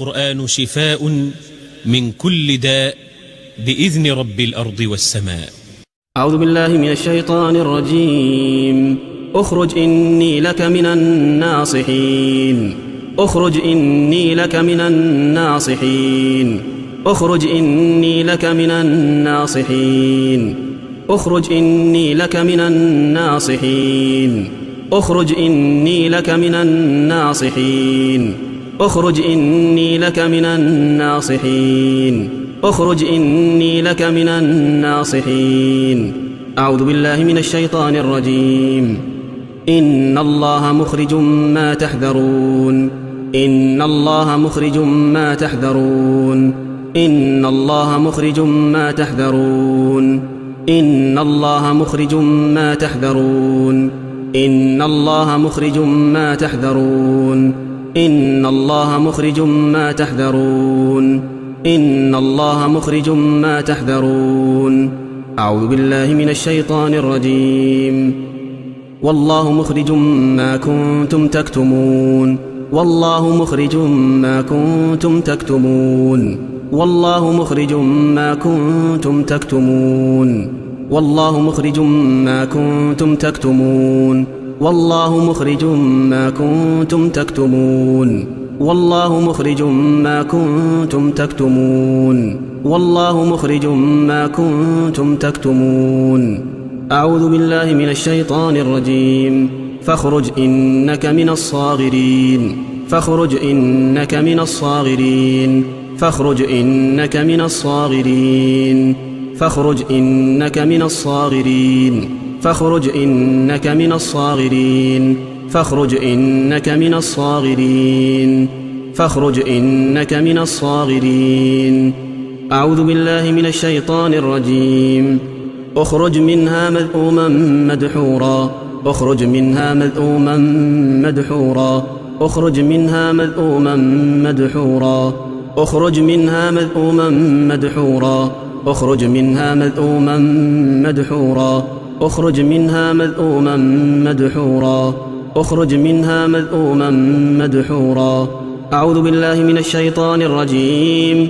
القرآن شفاء من كل داء بإذن رب الأرض والسماء. أعوذ بالله من الشيطان الرجيم. اخرج إني لك من الناصحين. اخرج إني لك من الناصحين. اخرج إني لك من الناصحين. اخرج إني لك من الناصحين. اخرج إني لك من الناصحين. اخرج إني لك من الناصحين. اخرج إني لك من الناصحين. أعوذ بالله من الشيطان الرجيم. إن الله مخرج ما تحذرون. إن الله مخرج ما تحذرون. إن الله مخرج ما تحذرون. إن الله مخرج ما تحذرون. إن الله مخرج ما تحذرون. إن الله مخرج ما تحذرون. إن الله مخرج ما تحذرون. أعوذ بالله من الشيطان الرجيم. والله مخرج ما كنتم تكتمون. والله مخرج ما كنتم تكتمون. والله مخرج ما كنتم تكتمون. والله مخرج ما كنتم تكتمون. والله مخرج ما كنتم تكتمون. والله مخرج ما كنتم تكتمون. والله مخرج ما كنتم تكتمون. أعوذ بالله من الشيطان الرجيم. فاخرج إنك من الصاغرين. فاخرج إنك من الصاغرين. فاخرج إنك من الصاغرين. فاخرج إنك من الصاغرين. فاخرج إنك من الصاغرين. فاخرج إنك من الصاغرين. فاخرج إنك من الصاغرين. أعوذ بالله من الشيطان الرجيم. اخرج منها مذءوما مدحورا. اخرج منها مذءوما مدحورا. اخرج منها مذءوما مدحورا. اخرج منها مذءوما مدحورا. اخرج منها مذءوما مدحورا. اخرج منها مذءوما مدحورا. اخرج منها مذءوما مدحورا. أعوذ بالله من الشيطان الرجيم.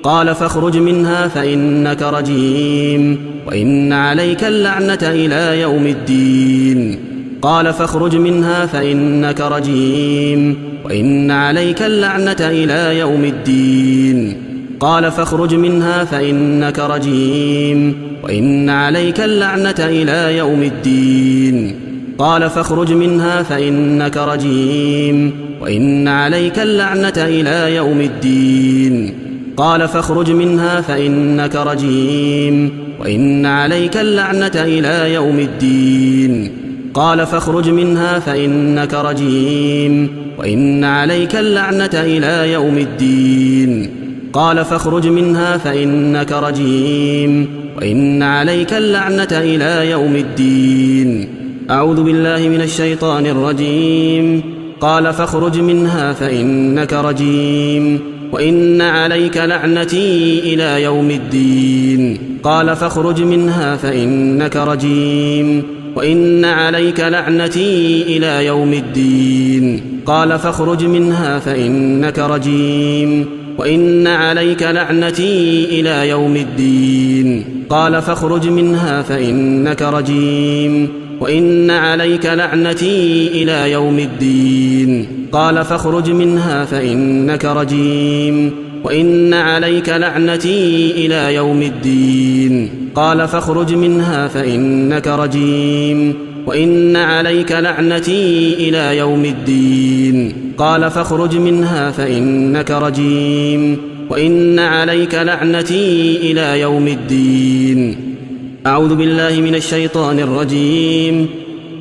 قال فاخرج منها فإنك رجيم وإن عليك اللعنة إلى يوم الدين. قال فاخرج منها فإنك رجيم وإن عليك اللعنة إلى يوم الدين. قال فاخرج منها فإنك رجيم وإن عليك اللعنة إلى يوم الدين. قال فاخرج منها فإنك رجيم وإن عليك اللعنة إلى يوم الدين. قال فاخرج منها فإنك رجيم وإن عليك اللعنة إلى يوم الدين. قال فاخرج منها فإنك رجيم وإن عليك اللعنة إلى يوم الدين. قال فاخرج منها فإنك رجيم وإن عليك اللعنة إلى يوم الدين. أعوذ بالله من الشيطان الرجيم. قال فاخرج منها فإنك رجيم وإن عليك لعنتي إلى يوم الدين. قال فاخرج منها فإنك رجيم وإن عليك لعنتي إلى يوم الدين. قال فاخرج منها فإنك رجيم وإن عليك لعنتي إلى يوم الدين. قال فاخرج منها فإنك رجيم وإن عليك لعنتي إلى يوم الدين. قال فاخرج منها فإنك رجيم وإن عليك لعنتي إلى يوم الدين. قال فاخرج منها فإنك رجيم وإن عليك لعنتي إلى يوم الدين. قال فاخرج منها فإنك رجيم وإن عليك لعنتي إلى يوم الدين. أعوذ بالله من الشيطان الرجيم.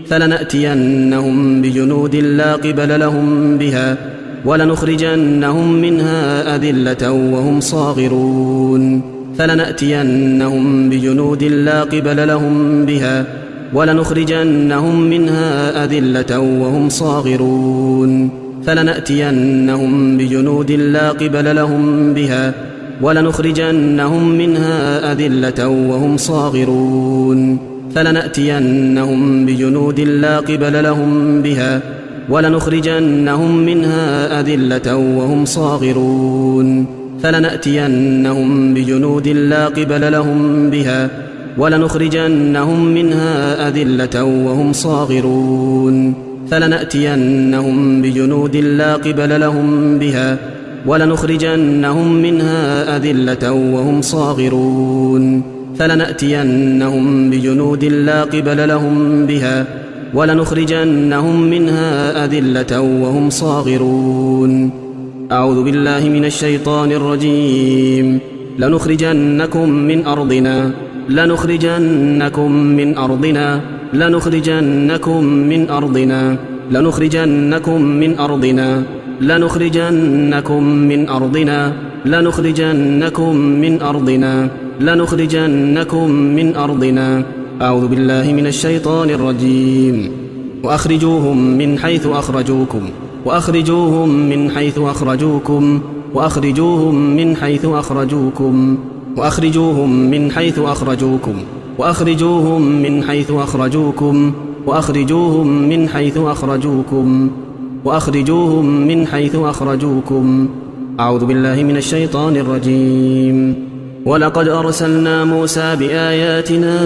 فلنأتينهم بجنود لا قبل لهم بها ولنخرجنهم منها أذلة وهم صاغرون. فلنأتينهم بجنود لا قبل لهم بها ولنخرجنهم منها أذلة وهم صاغرون. فلنأتينهم بجنود لا قبل لهم بها ولنخرجنهم منها أذلة وهم صاغرون. فلنأتينهم بجنود لا قبل لهم بها ولنخرجنهم منها أذلة وهم صاغرون فلنأتينهم بجنود لا قبل لهم بها ولنخرجنهم منها أذلة وهم صاغرون فلنأتينهم بجنود لا قبل لهم بها ولنخرجنهم منها أذلة وهم صاغرون فلنأتينهم بجنود لا قبل لهم بها ولنخرجنهم منها أذلة وهم صاغرون أعوذ بالله من الشيطان الرجيم لنخرجنكم من أرضنا لنخرجنكم من أرضنا لنخرجنكم من أرضنا لنخرجنكم من أرضنا لنخرجنكم من أرضنا لنخرجنكم من أرضنا لنخرجنكم من أرضنا أعوذ بالله من الشيطان الرجيم وأخرجوهم من حيث أخرجوكم وأخرجوهم من حيث أخرجوكم وأخرجوهم من حيث أخرجوكم وأخرجوهم من حيث أخرجوكم وأخرجوهم من حيث أخرجوكم وأخرجوهم من حيث أخرجوكم وأخرجوهم من حيث أخرجوكم أعوذ بالله من الشيطان الرجيم ولقد أرسلنا موسى بآياتنا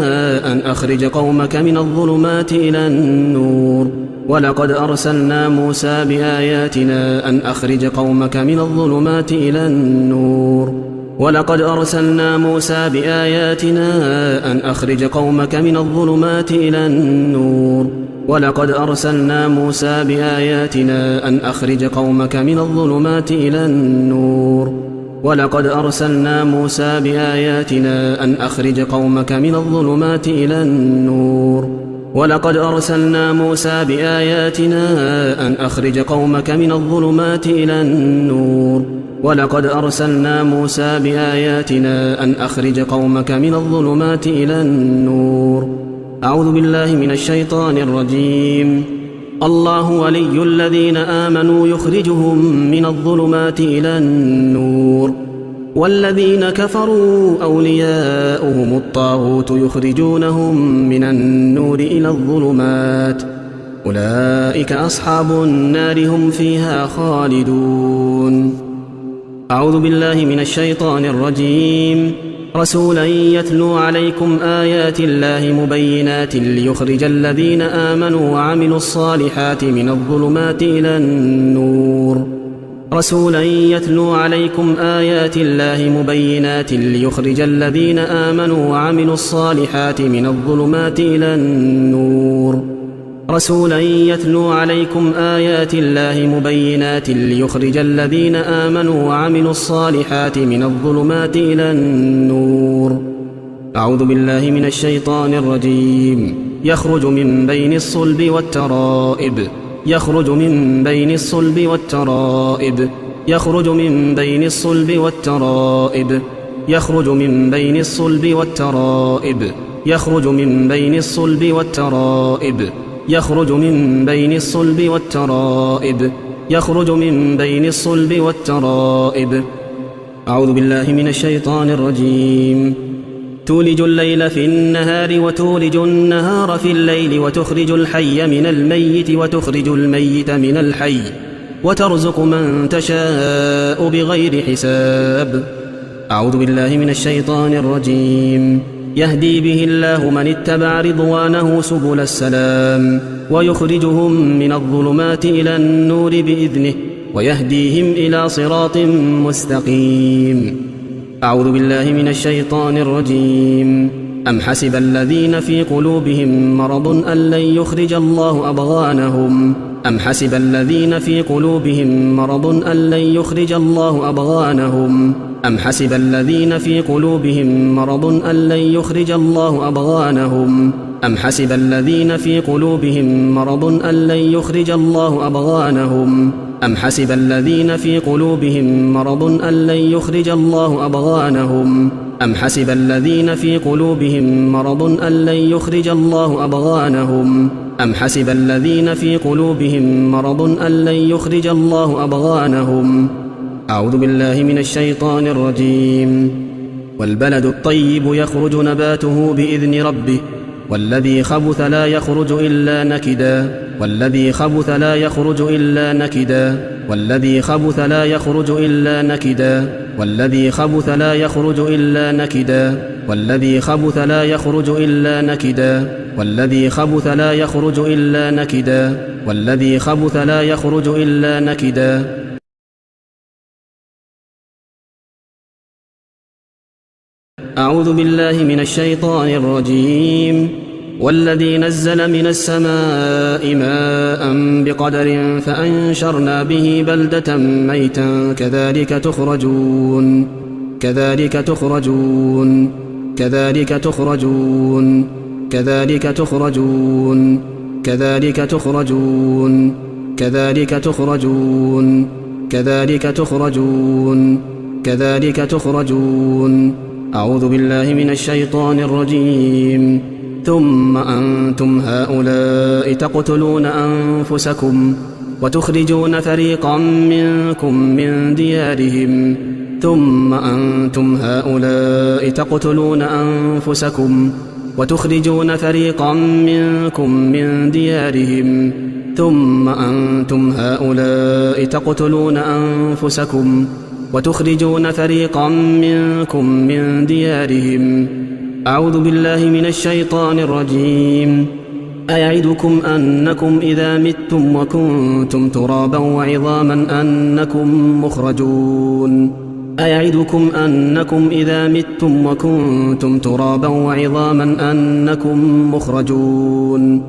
أن أخرج قومك من الظلمات إلى النور ولقد أرسلنا موسى بآياتنا أن أخرج قومك من الظلمات إلى النور ولقد أرسلنا موسى بآياتنا أن أخرج قومك من الظلمات إلى النور ولقد أرسلنا موسى بآياتنا أن أخرج قومك من الظلمات إلى النور ولقد أرسلنا موسى بآياتنا أن أخرج قومك من الظلمات إلى النور ولقد أرسلنا موسى بآياتنا أن أخرج قومك من الظلمات إلى النور ولقد أرسلنا موسى بآياتنا أن أخرج قومك من الظلمات إلى النور أعوذ بالله من الشيطان الرجيم الله ولي الذين آمنوا يخرجهم من الظلمات إلى النور والذين كفروا أولياؤهم الطاغوت يخرجونهم من النور إلى الظلمات أولئك أصحاب النار هم فيها خالدون أعوذ بالله من الشيطان الرجيم رسولا يتلو عليكم آيات الله مبينات ليخرج الذين آمنوا وعملوا الصالحات من الظلمات إلى النور رسولا يتلو عليكم آيات الله مبينات ليخرج الذين آمنوا وعملوا الصالحات من الظلمات إلى النور رسولا يتلو عليكم آيات الله مبينات ليخرج الذين آمنوا وعملوا الصالحات من الظلمات إلى النور أعوذ بالله من الشيطان الرجيم يخرج من بين الصلب والترائب يخرج من بين الصلب والترائب يخرج من بين الصلب والترائب يخرج من بين الصلب والترائب يخرج من بين الصلب والترائب يخرج من بين الصلب والترائب يخرج من بين الصلب والترائب أعوذ بالله من الشيطان الرجيم تولج الليل في النهار وتولج النهار في الليل وتخرج الحي من الميت وتخرج الميت من الحي وترزق من تشاء بغير حساب أعوذ بالله من الشيطان الرجيم يهدي به الله من اتبع رضوانه سبل السلام ويخرجهم من الظلمات إلى النور بإذنه ويهديهم إلى صراط مستقيم أعوذ بالله من الشيطان الرجيم أم حسب الذين في قلوبهم مرض أن لن يخرج الله أضغانهم أم حسب الذين في قلوبهم مرض أن لن يخرج الله أضغانهم أم حسب الذين في قلوبهم مرض أن لن يخرج الله أضغانهم أم حسب الذين في قلوبهم مرض أن لن يخرج الله أضغانهم أم حسب الذين في قلوبهم مرض أن لن يخرج الله أضغانهم أم حسب الذين في قلوبهم مرض أن لن يخرج الله أضغانهم أم حسب الذين في قلوبهم مرض أن لن يخرج الله أضغانهم أعوذ بالله من الشيطان الرجيم والبلد الطيب يخرج نباته بإذن ربه والذي خبث لا يخرج إلا نكدا والذي خبث لا يخرج إلا نكدا والذي خبث لا يخرج إلا نكدا والذي خبث لا يخرج إلا نكدا والذي خبث لا يخرج إلا نكدا والذي خبث لا يخرج إلا نكدا والذي خبث لا يخرج إلا نكدا. أعوذ بالله من الشيطان الرجيم. والذي نزل من السماء ماء بقدر فأنشرنا به بلدة ميتا كذلك تخرجون كذلك تخرجون كذلك تخرجون كذلك تخرجون كذلك تخرجون كذلك تخرجون كذلك تخرجون كذلك تخرجون. أعوذ بالله من الشيطان الرجيم. ثم أنتم هؤلاء تقتلون أنفسكم وتخرجون فريقا منكم من ديارهم ثم أنتم هؤلاء تقتلون أنفسكم وتخرجون فريقا منكم من ديارهم ثم أنتم هؤلاء تقتلون أنفسكم وتخرجون فريقا منكم من ديارهم. أعوذ بالله من الشيطان الرجيم. أيعدكم أنكم إذا متم وكنتم ترابا وعظاما أنكم مخرجون أيعدكم أنكم إذا متم وكنتم ترابا وعظاما أنكم مخرجون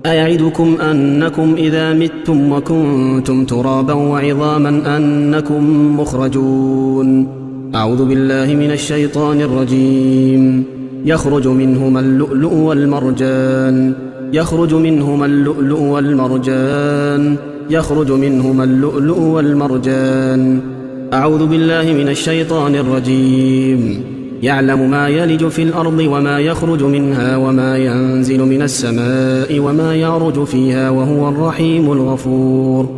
أيعدكم أنكم إذا متم وكنتم ترابا وعظاما أنكم مخرجون. أعوذ بالله من الشيطان الرجيم. يخرج منهما اللؤلؤ والمرجان يخرج منهما اللؤلؤ والمرجان يخرج منهما اللؤلؤ والمرجان. أعوذ بالله من الشيطان الرجيم. يعلم ما يلج في الأرض وما يخرج منها وما ينزل من السماء وما يعرج فيها وهو الرحيم الغفور.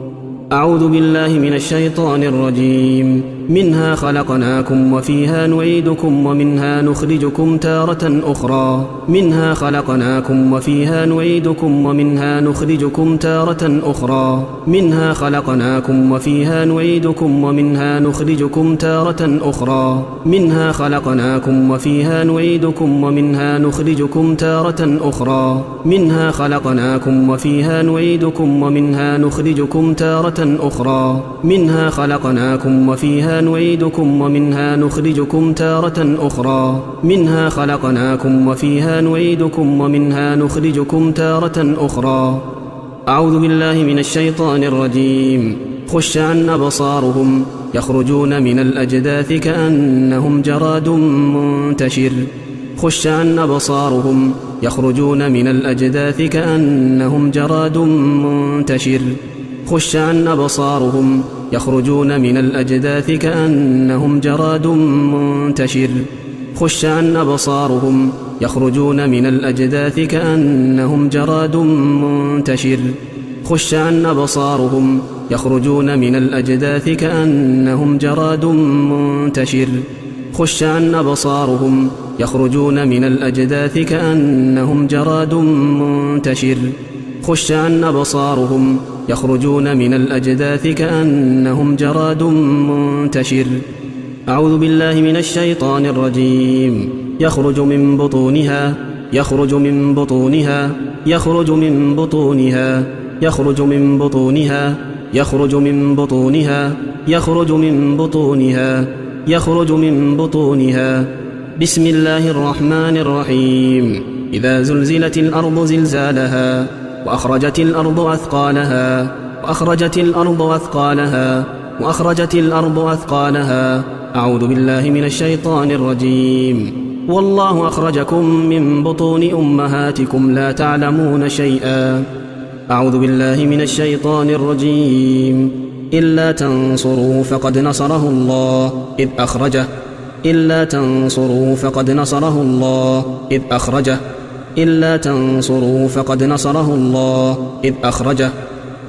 أعوذ بالله من الشيطان الرجيم. منها خلقناكم وفيها نعيدكم ومنها نخرجكم تارة أخرى منها خلقناكم وفيها نعيدكم ومنها نخرجكم تارة أخرى منها خلقناكم وفيها نعيدكم ومنها نخرجكم تارة أخرى منها خلقناكم وفيها نعيدكم ومنها نخرجكم تارة أخرى منها خلقناكم وفيها نعيدكم ومنها نخرجكم تارة أخرى منها خلقناكم وفيها نعيدكم ومنها نخرجكم تارة أخرى منها خلقناكم وفيها نعيدكم ومنها نخرجكم تارة أخرى. أعوذ بالله من الشيطان الرجيم. خش عن أبصارهم يخرجون من الأجداث كأنهم جراد منتشر خش عن أبصارهم يخرجون من الأجداث كأنهم جراد منتشر خش عن أبصارهم يخرجون من الأجداث كأنهم جراد منتشر خش عن أبصارهم يخرجون من الأجداث كأنهم جراد منتشر خش عن أبصارهم يخرجون من الأجداث كأنهم جراد منتشر خش عن أبصارهم يخرجون من الأجداث كأنهم جراد منتشر خش عن أبصارهم يخرجون من الأجداث كأنهم جراد منتشر. أعوذ بالله من الشيطان الرجيم. يخرج من بطونها يخرج من بطونها يخرج من بطونها يخرج من بطونها يخرج من بطونها يخرج من بطونها يخرج من بطونها. بسم الله الرحمن الرحيم. إذا زلزلت الأرض زلزالها وأخرجت الأرض أثقالها وأخرجت الأرض أثقالها وأخرجت الأرض أثقالها. أعوذ بالله من الشيطان الرجيم. والله أخرجكم من بطون أمهاتكم لا تعلمون شيئا. أعوذ بالله من الشيطان الرجيم. إلا تنصروا فقد نصره الله إذ أخرجه إلا تنصروا فقد نصره الله إذ أخرجه إلا تنصروا فقد نصره الله إذ أخرجه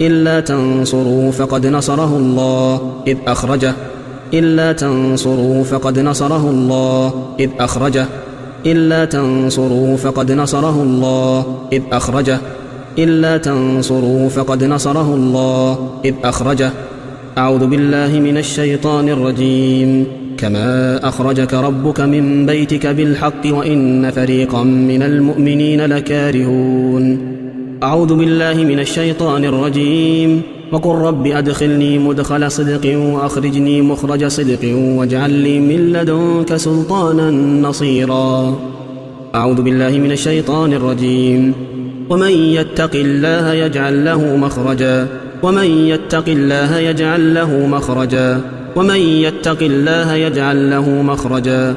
إلا تنصروا فقد نصره الله إذ أخرجه إلا تنصروا فقد نصره الله إذ أخرجه إلا تنصروه فقد نصره الله إذ أخرجه إلا تنصروه فقد نصره الله إذ أخرجه. أعوذ بالله من الشيطان الرجيم. كما أخرجك ربك من بيتك بالحق وإن فريقا من المؤمنين لكارهون. أعوذ بالله من الشيطان الرجيم. وقل رب أدخلني مدخل صدق وأخرجني مخرج صدق واجعل لي من لدنك سلطانا نصيرا. أعوذ بالله من الشيطان الرجيم. ومن يتق الله يجعل له مخرجا ومن يتق الله يجعل له مخرجا ومن يتق الله يجعل له مخرجا.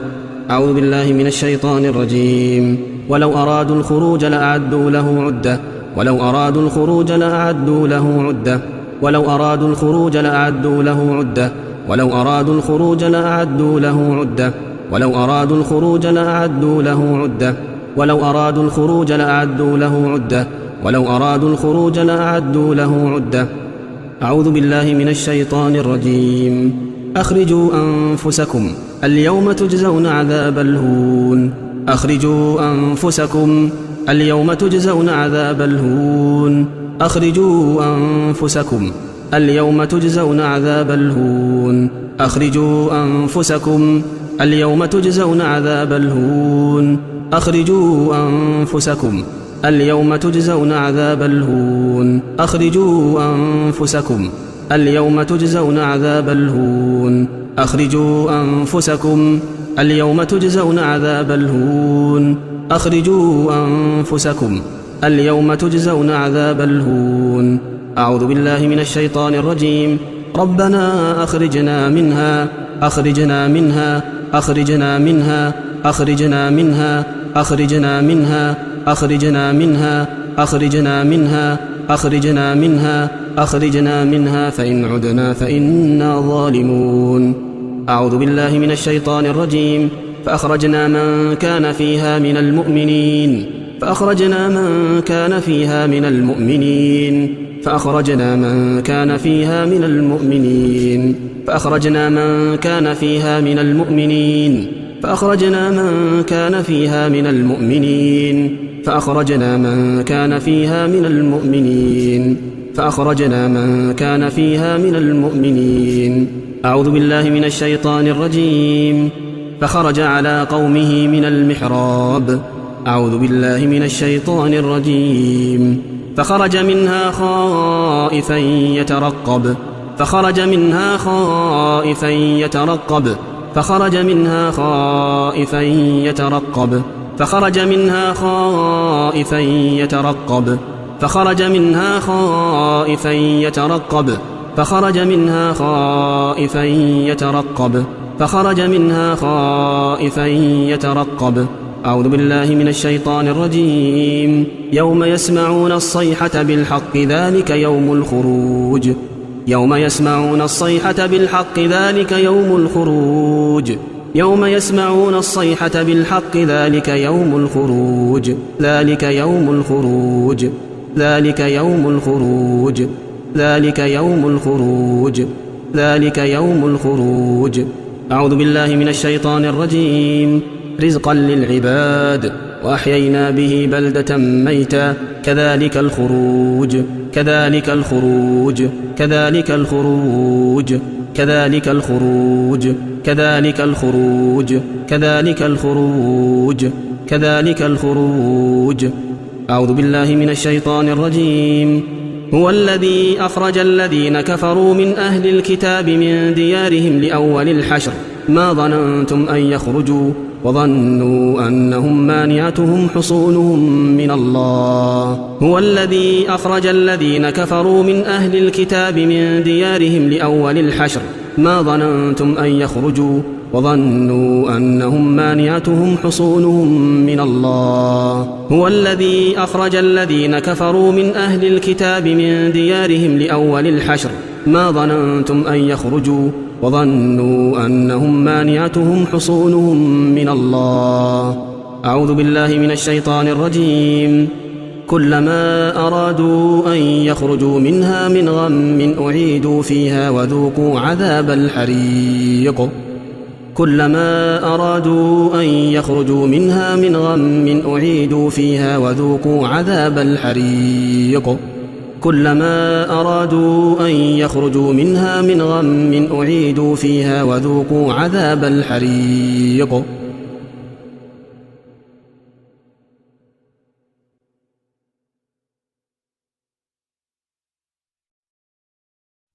أعوذ بالله من الشيطان الرجيم. ولو أرادوا الخروج لأعدوا له عدة ولو أرادوا الخروج لأعدوا له عدة ولو أرادوا الخروج لأعدوا له عدة ولو أرادوا الخروج لأعدوا له عدة ولو أرادوا الخروج لأعدوا له عدة ولو أرادوا الخروج لأعدوا له عدة ولو أرادوا الخروج لأعدوا له عدة. أعوذ بالله من الشيطان الرجيم. أخرجوا أنفسكم اليوم تجزون عذاب الهون أخرجوا أنفسكم اليوم تجزون عذاب الهون أخرجوا أنفسكم اليوم تجزون عذاب الهون أخرجوا أنفسكم اليوم تجزون عذاب الهون أخرجوا أنفسكم اليوم تجزون عذاب الهون أخرجوا أنفسكم اليوم تجزون عذاب الهون أخرجوا أنفسكم اليوم تجزون عذاب الهون أخرجوا أنفسكم اليوم تجزون عذاب الهون. أعوذ بالله من الشيطان الرجيم. ربنا أخرجنا منها أخرجنا منها أخرجنا منها أخرجنا منها أخرجنا منها أخرجنا منها أخرجنا منها أخرجنا منها أخرجنا منها فإن عدنا فإنا ظالمون. أعوذ بالله من الشيطان الرجيم. فأخرجنا من كان فيها من المؤمنين فأخرجنا من كان فيها من المؤمنين فأخرجنا من كان فيها من المؤمنين فأخرجنا من كان فيها من المؤمنين فأخرجنا من كان فيها من المؤمنين فأخرجنا من كان فيها من المؤمنين فأخرجنا من كان فيها من المؤمنين. أعوذ بالله من الشيطان الرجيم. فخرج على قومه من المحراب. أعوذ بالله من الشيطان الرجيم. فخرج منها خائفا يترقب فخرج منها خائفا يترقب فخرج منها خائفا يترقب فخرج منها خائفا يترقب فخرج منها خائفا يترقب فخرج منها خائفا يترقب فخرج منها خائفا يترقب. أعوذ بالله من الشيطان الرجيم. يوم يسمعون الصيحة بالحق ذلك يوم الخروج يوم يسمعون الصيحة بالحق ذلك يوم الخروج يوم يسمعون الصيحة بالحق ذلك يوم الخروج ذلك يوم الخروج ذلك يوم الخروج ذلك يوم الخروج ذلك يوم الخروج. أعوذ بالله من الشيطان الرجيم. رزقا للعباد وأحيينا به بلدة ميتا كذلك الخروج كذلك الخروج كذلك الخروج كذلك الخروج كذلك الخروج كذلك الخروج كذلك الخروج. أعوذ بالله من الشيطان الرجيم. هو الذي أخرج الذين كفروا من أهل الكتاب من ديارهم لأول الحشر ما ظننتم أن يخرجوا وظنوا أنهم مانعتهم حصونهم من الله. هو الذي أخرج الذين كفروا من أهل الكتاب من ديارهم لأول الحشر ما ظننتم أن يخرجوا وظنوا أنهم مانعتهم حصونهم من الله. هو الذي أخرج الذين كفروا من أهل الكتاب من ديارهم لأول الحشر ما ظننتم أن يخرجوا وظنوا أنهم مانعتهم حصونهم من الله. أعوذ بالله من الشيطان الرجيم. كلما أرادوا أن يخرجوا منها من غم أعيدوا فيها وذوقوا عذاب الحريق كلما أرادوا أن يخرجوا منها من غم أعيدوا فيها وذوقوا عذاب الحريق كلما أرادوا أن يخرجوا منها من غم أعيدوا فيها وذوقوا عذاب الحريق.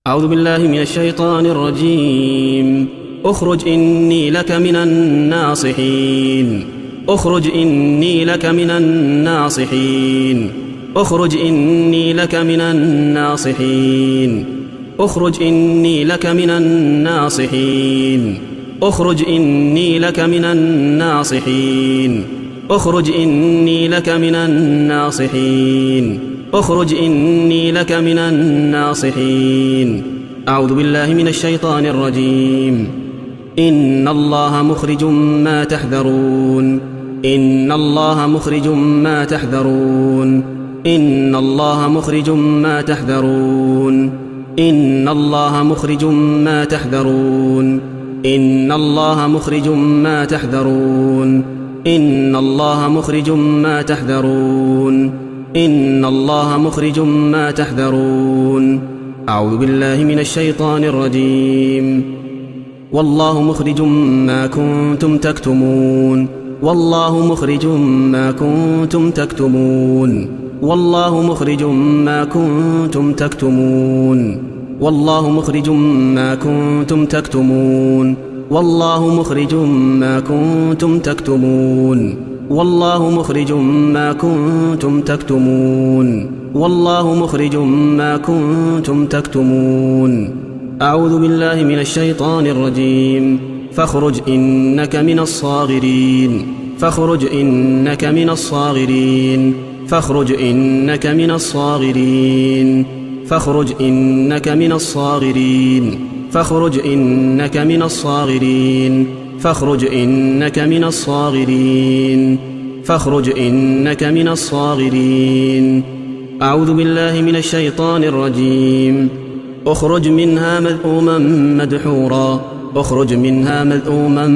أعوذ بالله من الشيطان الرجيم. اخرج إني لك من الناصحين. اخرج إني لك من الناصحين. اخرج إني لك من الناصحين. اخرج إني لك من الناصحين. اخرج إني لك من الناصحين. اخرج إني لك من الناصحين. اخرج إني لك من الناصحين. أعوذ بالله من الشيطان الرجيم. إن الله مخرج ما تحذرون. إن الله مخرج ما تحذرون. إن الله مخرج ما تحذرون. إن الله مخرج ما تحذرون. إن الله مخرج ما تحذرون. إن الله مخرج ما تحذرون. إن الله مخرج ما تحذرون. أعوذ بالله من الشيطان الرجيم. والله مخرج ما كنتم تكتمون. والله مخرج ما كنتم تكتمون. والله مخرج ما كنتم تكتمون. والله مخرج ما كنتم تكتمون. والله مخرج ما كنتم تكتمون. والله مخرج ما كنتم تكتمون. والله مخرج ما كنتم تكتمون. أعوذ بالله من الشيطان الرجيم. فاخرج إنك من الصاغرين. فاخرج إنك من الصاغرين. فاخرج إنك من الصاغرين. فاخرج إنك من الصاغرين. فاخرج إنك من الصاغرين. فاخرج إنك من الصاغرين. فاخرج إنك من الصاغرين. أعوذ بالله من الشيطان الرجيم. اخرج منها مذءوما مدحورا. اخرج منها مذءوما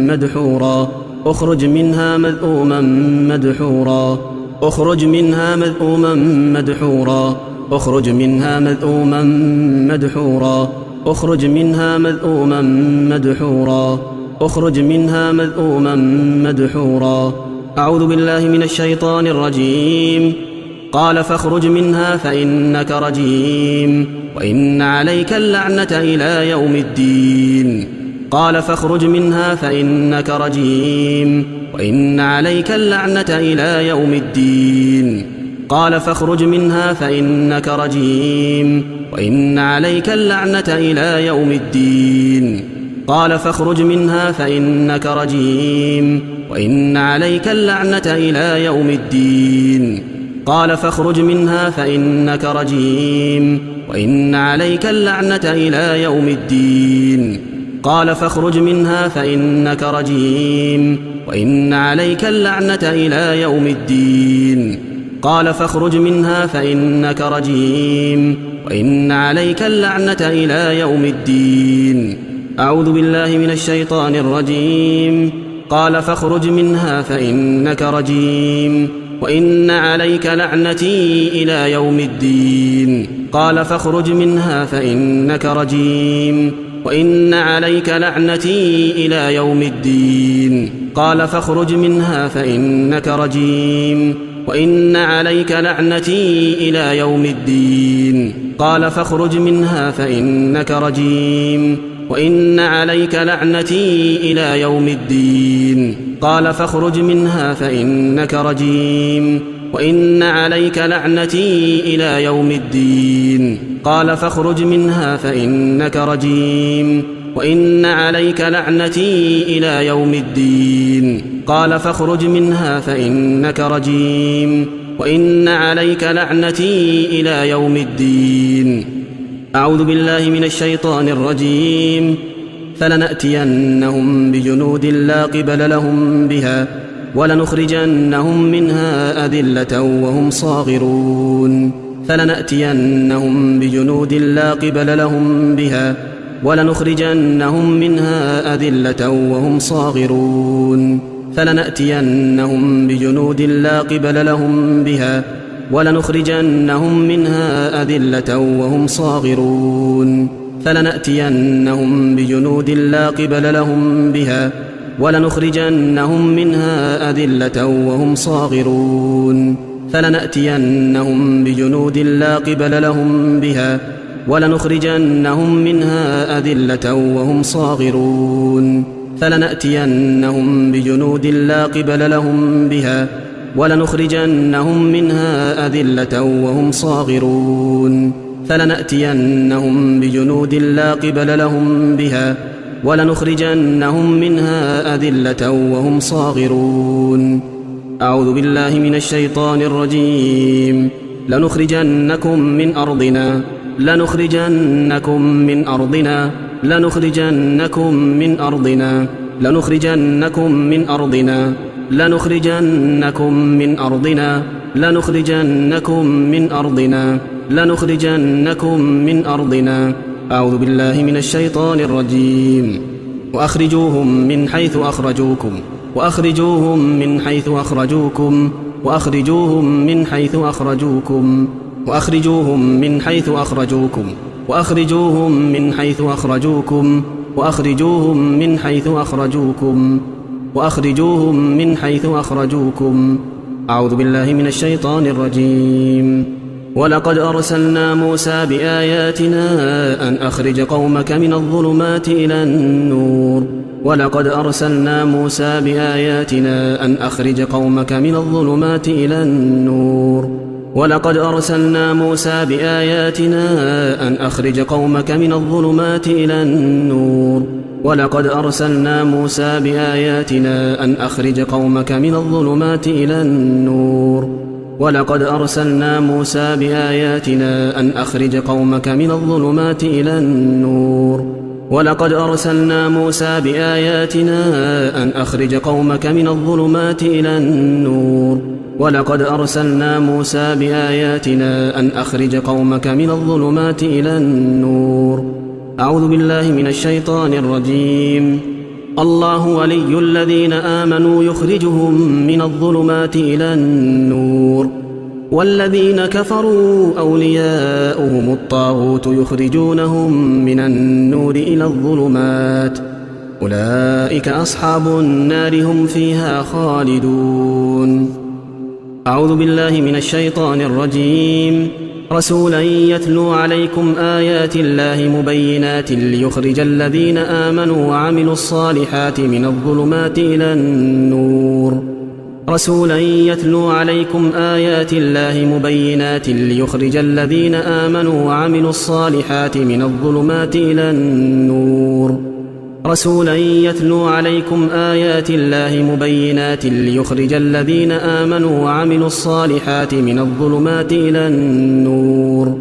مدحورا. اخرج منها مذءوما مدحورا. اخرج منها مذءوما مدحورا. اخرج منها مذءوما مدحورا. اخرج منها مذءوما مدحورا. اخرج منها مذءوما مدحورا. أعوذ بالله من الشيطان الرجيم. قال فاخرج منها فإنك رجيم وإن عليك اللعنة إلى يوم الدين. قال فاخرج منها فإنك رجيم وإن عليك اللعنة إلى يوم الدين. قال فاخرج منها فإنك رجيم وإن عليك اللعنة إلى يوم الدين. قال فاخرج منها فإنك رجيم وإن عليك اللعنة إلى يوم الدين. قال فاخرج منها فإنك رجيم وإن عليك اللعنة إلى يوم الدين. قال فاخرج منها فإنك رجيم وإن عليك اللعنة إلى يوم الدين. قال فاخرج منها فإنك رجيم وإن عليك اللعنة إلى يوم الدين. أعوذ بالله من الشيطان الرجيم. قال فاخرج منها فإنك رجيم وإن عليك لعنتي إلى يوم الدين. قال فاخرج منها فإنك رجيم وإن عليك لعنتي إلى يوم الدين. قال فاخرج منها فإنك رجيم وإن عليك لعنتي إلى يوم الدين. قال فاخرج منها فإنك رجيم وإن عليك لعنتي إلى يوم الدين. قال فاخرج منها فإنك رجيم وإن عليك لعنتي إلى يوم الدين. قال فاخرج منها فإنك رجيم وإن عليك لعنتي إلى يوم الدين. قال فاخرج منها فإنك رجيم وإن عليك لعنتي إلى يوم الدين. أعوذ بالله من الشيطان الرجيم. فلنأتينهم بجنود لا قبل لهم بها ولنخرجنهم منها أذلة وهم صاغرون. فلنأتينهم بجنود لا قبل لهم بها ولنخرجنهم منها أذلة وهم صاغرون فلنأتينهم بجنود لا قبل لهم بها ولنخرجنهم منها أذلة وهم صاغرون فلنأتينهم بجنود لا قبل لهم بها ولنخرجنهم منها أذلة وهم صاغرون فلنأتينهم بجنود لا قبل لهم بها ولنخرجنهم منها أذلة وهم صاغرون فلنأتينهم بجنود لا قبل لهم بها ولنخرجنهم منها أذلة وهم صاغرون فلنأتينهم بجنود لا قبل لهم بها ولنخرجنهم منها أذلة وهم صاغرون أعوذ بالله من الشيطان الرجيم لنخرجنكم من أرضنا لنخرجنكم من أرضنا لنخرجنكم من أرضنا لنخرجنكم من أرضنا لنخرجنكم من أرضنا لنخرجنكم من أرضنا لنخرجنكم من أرضنا أعوذ بالله من الشيطان الرجيم وأخرجوهم من حيث أخرجوكم وأخرجوهم من حيث أخرجوكم وأخرجوهم من حيث أخرجوكم وأخرجوهم من حيث أخرجوكم وأخرجوهم من حيث أخرجوكم وأخرجوهم من حيث أخرجوكم وأخرجوهم من حيث أخرجوكم أعوذ بالله من الشيطان الرجيم ولقد أرسلنا موسى بآياتنا أن أخرج قومك من الظلمات إلى النور ولقد أرسلنا موسى بآياتنا أن أخرج قومك من الظلمات إلى النور ولقد أرسلنا موسى بآياتنا أن أخرج قومك من الظلمات إلى النور ولقد أرسلنا موسى بآياتنا أن أخرج قومك من الظلمات إلى النور ولقد أرسلنا موسى بآياتنا أن أخرج قومك من الظلمات إلى النور ولقد أرسلنا موسى بآياتنا أن أخرج قومك من الظلمات إلى النور ولقد أرسلنا موسى بآياتنا أن أخرج قومك من الظلمات إلى النور أعوذ بالله من الشيطان الرجيم الله ولي الذين آمنوا يخرجهم من الظلمات إلى النور والذين كفروا أولياؤهم الطاغوت يخرجونهم من النور إلى الظلمات أولئك أصحاب النار هم فيها خالدون أعوذ بالله من الشيطان الرجيم رسولا يتلو عليكم آيات الله مبينات ليخرج الذين آمنوا وعملوا الصالحات من الظلمات إلى النور رسولا يتلو عليكم آيات الله مبينات ليخرج الذين آمنوا وعملوا الصالحات من الظلمات إلى النور رسولا يتلو عليكم آيات الله مبينات ليخرج الذين آمنوا وعملوا الصالحات من الظلمات إلى النور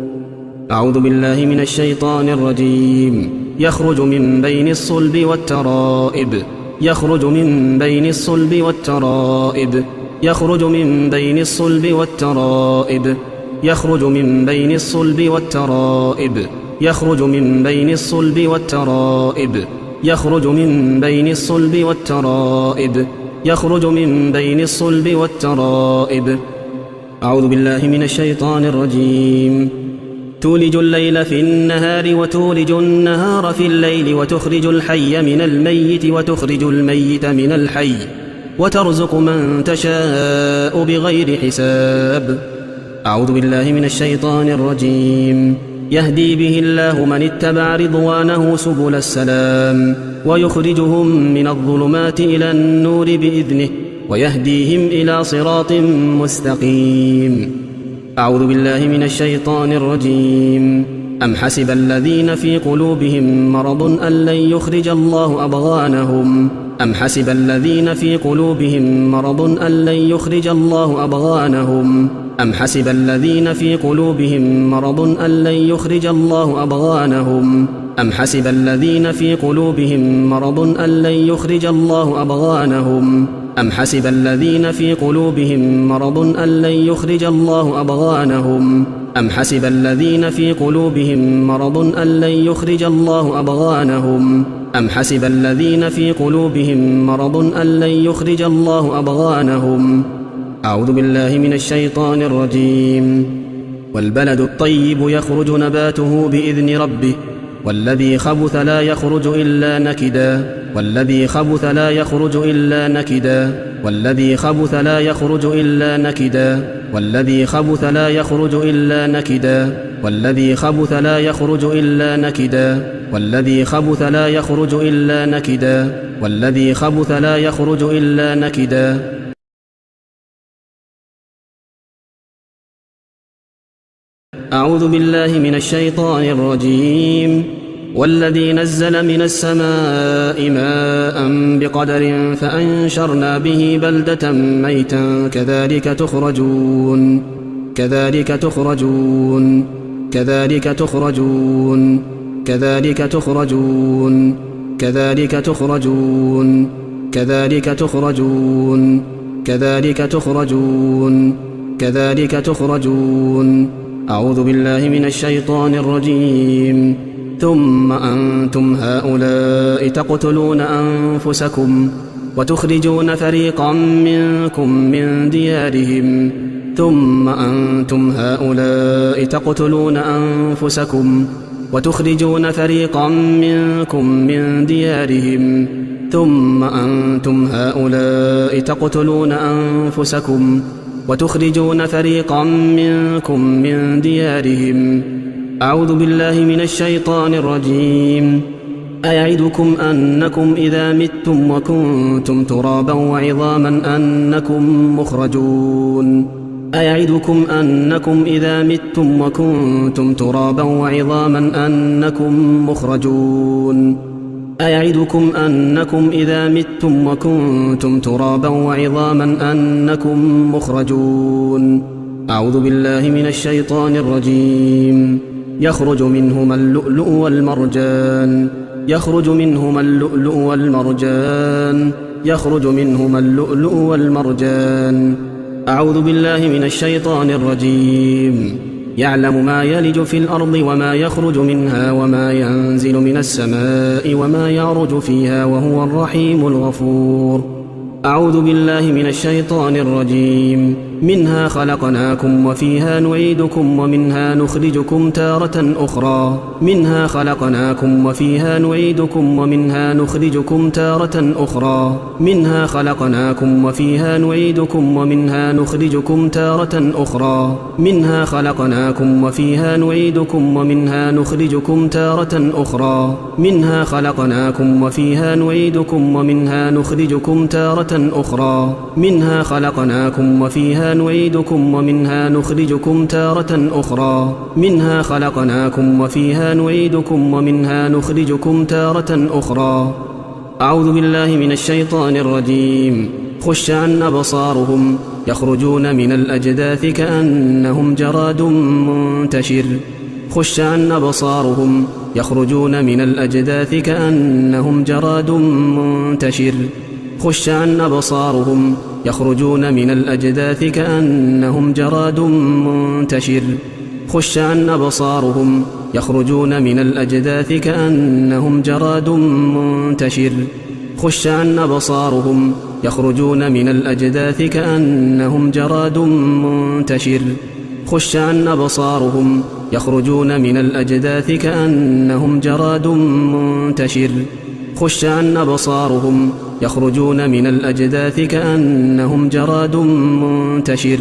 أعوذ بالله من الشيطان الرجيم يخرج من بين الصلب والترائب يخرج من بين الصلب والترائب يخرج من بين الصلب والترائب يخرج من بين الصلب والترائب يخرج من بين الصلب والترائب يخرج من بين الصلب والترائب يخرج من بين الصلب والترائب أعوذ بالله من الشيطان الرجيم تولج الليل في النهار وتولج النهار في الليل وتخرج الحي من الميت وتخرج الميت من الحي وترزق من تشاء بغير حساب أعوذ بالله من الشيطان الرجيم يهدي به الله من اتبع رضوانه سبل السلام ويخرجهم من الظلمات إلى النور بإذنه ويهديهم إلى صراط مستقيم أعوذ بالله من الشيطان الرجيم أم حسب الذين في قلوبهم مرض أن لن يخرج الله أضغانهم أم حسب الذين في قلوبهم مرض أن لن يخرج الله أضغانهم أم حسب الذين في قلوبهم مرض أن لن يخرج الله أضغانهم أم حسب الذين في قلوبهم مرض أن لن يخرج الله أضغانهم أم حسب الذين في قلوبهم مرض أن لن يخرج الله أضغانهم أم حسب الذين في قلوبهم مرض أن لن يخرج الله أضغانهم أم حسب الذين في قلوبهم مرض أن لن يخرج الله أضغانهم. أعوذ بالله من الشيطان الرجيم. والبلد الطيب يخرج نباته بإذن ربه والذي خبث لا يخرج إلا نكدا والذي خبث لا يخرج إلا نكدا والذي خبث لا يخرج إلا نكدا والذي خبث لا يخرج إلا نكدا والذي خبث لا يخرج إلا نكدا والذي خبث لا يخرج إلا نكدا والذي خبث لا يخرج إلا نكدا. أعوذ بالله من الشيطان الرجيم. والذي نزل من السماء ماء بقدر فأنشرنا به بلدة ميتا كذلك تخرجون كذلك تخرجون كذلك تخرجون كذلك تخرجون كذلك تخرجون كذلك تخرجون كذلك تخرجون كذلك تخرجون. أعوذ بالله من الشيطان الرجيم. ثم أنتم هؤلاء تقتلون أنفسكم وتخرجون فريقا منكم من ديارهم ثم أنتم هؤلاء تقتلون أنفسكم وتخرجون فريقا منكم من ديارهم ثم أنتم هؤلاء تقتلون أنفسكم وتخرجون فريقا منكم من ديارهم. أعوذ بالله من الشيطان الرجيم. أيعدكم أنكم إذا متم وكنتم ترابا وعظاما أنكم مخرجون أيعدكم أنكم إذا متم وكنتم ترابا وعظاما أنكم مخرجون أيعدكم أنكم إذا متم وكنتم ترابا وعظاما أنكم مخرجون. أعوذ بالله من الشيطان الرجيم. يخرج منهما اللؤلؤ والمرجان يخرج منهما اللؤلؤ والمرجان يخرج منهما اللؤلؤ والمرجان. أعوذ بالله من الشيطان الرجيم. يعلم ما يلج في الأرض وما يخرج منها وما ينزل من السماء وما يعرج فيها وهو الرحيم الغفور. أعوذ بالله من الشيطان الرجيم. منها خلقناكم وفيها نعيدكم ومنها نخرجكم تارة أخرى منها خلقناكم وفيها نعيدكم ومنها نخرجكم تارة أخرى منها خلقناكم وفيها نعيدكم ومنها نخرجكم تارة أخرى منها خلقناكم وفيها نعيدكم ومنها نخرجكم تارة أخرى منها خلقناكم وفيها نعيدكم ومنها نخرجكم تارة أخرى منها خلقناكم وفيها نعيدكم ومنها نخرجكم تارة أخرى منها خلقناكم وفيها نعيدكم ومنها نخرجكم تارة أخرى. أعوذ بالله من الشيطان الرجيم. خش عن أبصارهم يخرجون من الأجداث كأنهم جراد منتشر خش عن أبصارهم يخرجون من الأجداث كأنهم جراد منتشر خش عن أبصارهم يخرجون من الأجداث كأنهم جراد منتشر خش عن أبصارهم يخرجون من الأجداث كأنهم جراد منتشر خش عن أبصارهم يخرجون من الأجداث كأنهم جراد منتشر خش عن أبصارهم يخرجون من الأجداث كأنهم جراد منتشر خش عن أبصارهم يخرجون من الأجداث كأنهم جراد منتشر.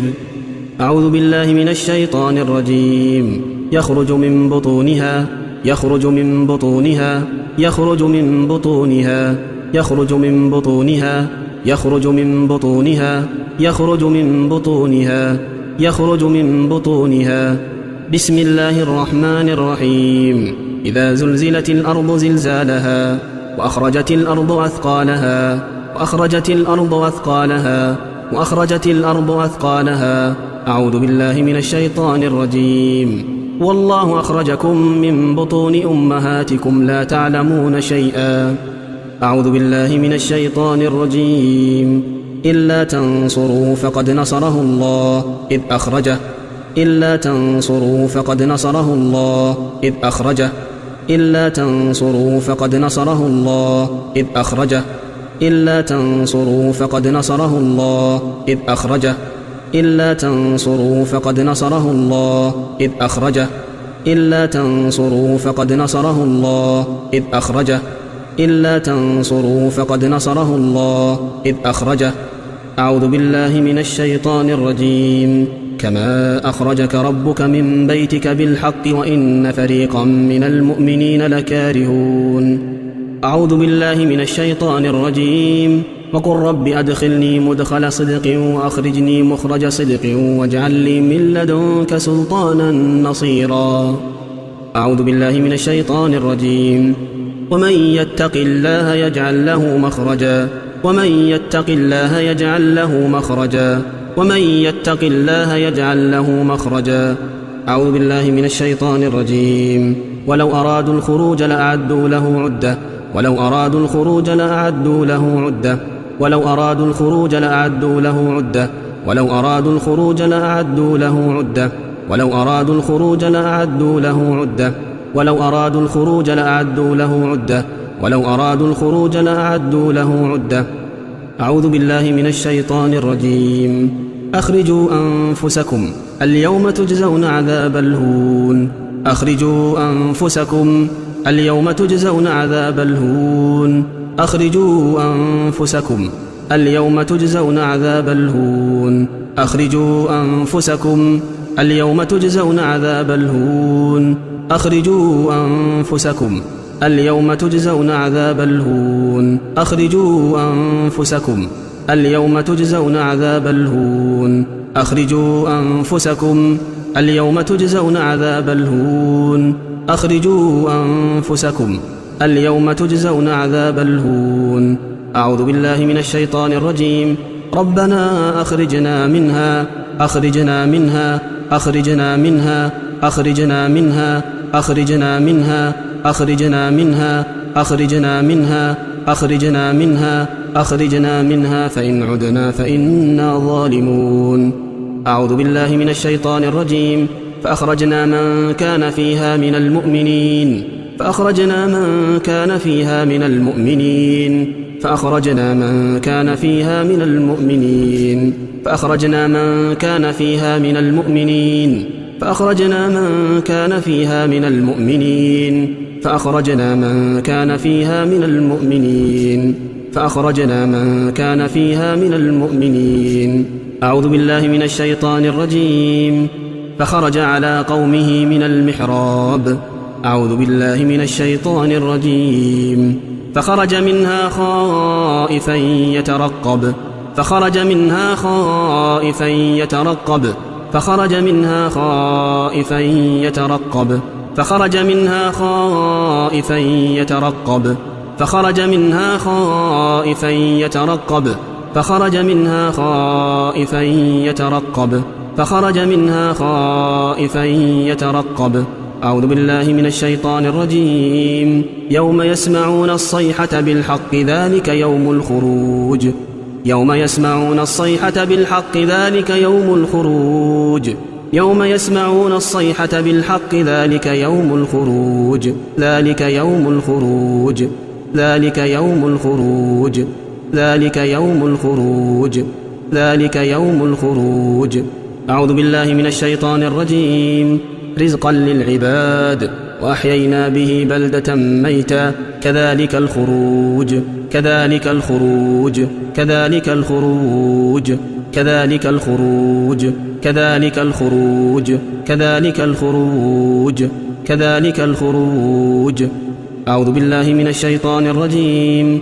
أعوذ بالله من الشيطان الرجيم. يخرج من بطونها يخرج من بطونها يخرج من بطونها يخرج من بطونها يخرج من بطونها يخرج من بطونها يخرج من بطونها. بسم الله الرحمن الرحيم. إذا زلزلت الأرض زلزالها وأخرجت الأرض أثقالها وأخرجت الأرض أثقالها وأخرجت الأرض أثقالها. أعوذ بالله من الشيطان الرجيم. والله أخرجكم من بطون أمهاتكم لا تعلمون شيئا. أعوذ بالله من الشيطان الرجيم. إلا تنصروه فقد نصره الله إلا تنصروه فقد نصره الله إذ أخرجه إلا تنصروه فقد نصره الله إذ أخرجه إلا تنصروه فقد نصره الله إذ أخرجه إلا تنصروه فقد نصره الله إذ أخرجه إلا تنصروه فقد نصره الله إذ أخرجه إلا تنصروه فقد نصره الله إذ أخرجه. أعوذ بالله من الشيطان الرجيم. كما أخرجك ربك من بيتك بالحق وإن فريقا من المؤمنين لكارهون. أعوذ بالله من الشيطان الرجيم. وقل رب أدخلني مدخل صدق وأخرجني مخرج صدق واجعل لي من لدنك سلطانا نصيرا. أعوذ بالله من الشيطان الرجيم. ومن يتق الله يجعل له مخرجا ومن يتق الله يجعل له مخرجا ومن يتق الله يجعل له مخرجا. أعوذ بالله من الشيطان الرجيم. ولو أرادوا الخروج لأعدوا له عدة ولو أرادوا الخروج لأعدوا له عدة ولو أرادوا الخروج لأعدوا له عدة ولو أرادوا الخروج لأعدوا له عدة ولو أرادوا الخروج لأعدوا له عدة ولو أرادوا الخروج لأعدوا له عدة ولو أرادوا الخروج لأعدوا له عدة. أعوذ بالله من الشيطان الرجيم. أخرجوا أنفسكم اليوم تجزون عذاب الهون أخرجوا أنفسكم اليوم تجزون عذاب الهون أخرجوا أنفسكم اليوم تجزون عذاب الهون أخرجوا أنفسكم اليوم تجزون عذاب الهون أخرجوا أنفسكم اليوم تجزون عذاب الهون أخرجوا أنفسكم اليوم تجزون عذاب الهون أخرجوا أنفسكم اليوم تجزون عذاب الهون أخرجوا أنفسكم اليوم تجزون عذاب الهون. أعوذ بالله من الشيطان الرجيم. ربنا أخرجنا منها أخرجنا منها أخرجنا منها أخرجنا منها أخرجنا منها أخرجنا منها أخرجنا منها أخرجنا منها أخرجنا منها فإن عدنا فإنا ظالمون. أعوذ بالله من الشيطان الرجيم. فأخرجنا من كان فيها من المؤمنين فأخرجنا من كان فيها من المؤمنين فأخرجنا من كان فيها من المؤمنين فأخرجنا من كان فيها من المؤمنين فأخرجنا من كان فيها من المؤمنين فأخرجنا من كان فيها من المؤمنين فأخرجنا من كان فيها من المؤمنين. أعوذ بالله من الشيطان الرجيم. فخرج على قومه من المحراب. أعوذ بالله من الشيطان الرجيم. فخرج منها خائفا يترقب فخرج منها خائفا يترقب فخرج منها خائفا يترقب فخرج منها خائفا يترقب فخرج منها خائفا يترقب فخرج منها خائفا يترقب فخرج منها خائفا يترقب. أعوذ بالله من الشيطان الرجيم. يوم يسمعون الصيحة بالحق ذلك يوم الخروج يوم يسمعون الصيحة بالحق ذلك يوم الخروج يوم يسمعون الصيحة بالحق ذلك يوم الخروج ذلك يوم الخروج ذلك يوم الخروج ذلك يوم الخروج ذلك يوم الخروج. أعوذ بالله من الشيطان الرجيم. رزقا للعباد وأحيينا به بلدة ميتا كذلك الخروج كذلك الخروج كذلك الخروج كذلك الخروج كذلك الخروج كذلك الخروج كذلك الخروج. أعوذ بالله من الشيطان الرجيم.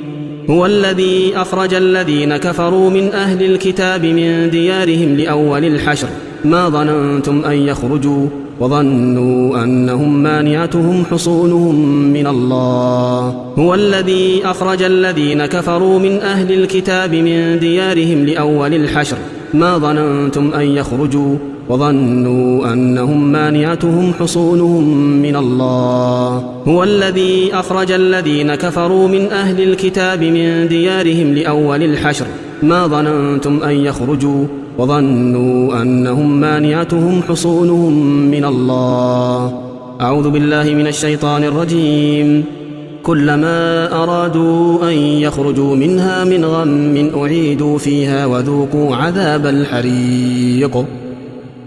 هو الذي أخرج الذين كفروا من أهل الكتاب من ديارهم لأول الحشر ما ظننتم أن يخرجوا وظنوا أنهم مانعتهم حصونهم من الله. هو الذي أخرج الذين كفروا من أهل الكتاب من ديارهم لأول الحشر ما ظننتم أن يخرجوا وظنوا أنهم مانعتهم حصونهم من الله. هو الذي أخرج الذين كفروا من أهل الكتاب من ديارهم لأول الحشر ما ظننتم أن يخرجوا وظنوا أنهم مانعتهم حصونهم من الله. أعوذ بالله من الشيطان الرجيم. كلما أرادوا أن يخرجوا منها من غم أعيدوا فيها وذوقوا عذاب الحريق.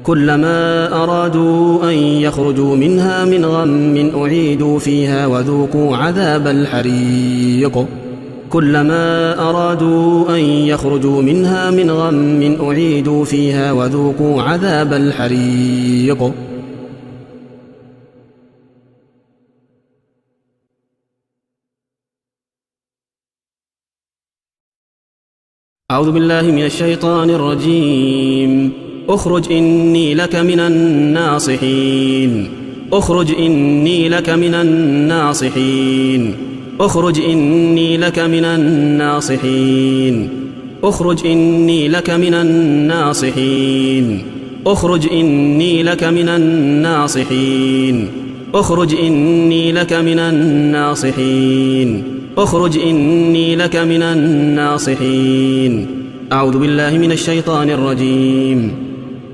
كلما أرادوا أن يخرجوا منها من غم أعيدوا فيها وذوقوا عذاب الحريق. كلما أرادوا أن يخرجوا منها من غم أعيدوا فيها وذوقوا عذاب الحريق. أعوذ بالله من الشيطان الرجيم. اخرج إني لك من الناصحين. اخرج إني لك من الناصحين. اخرج إني لك من الناصحين. اخرج إني لك من الناصحين. اخرج إني لك من الناصحين. اخرج إني لك من الناصحين. اخرج إني لك من الناصحين. أعوذ بالله من الشيطان الرجيم.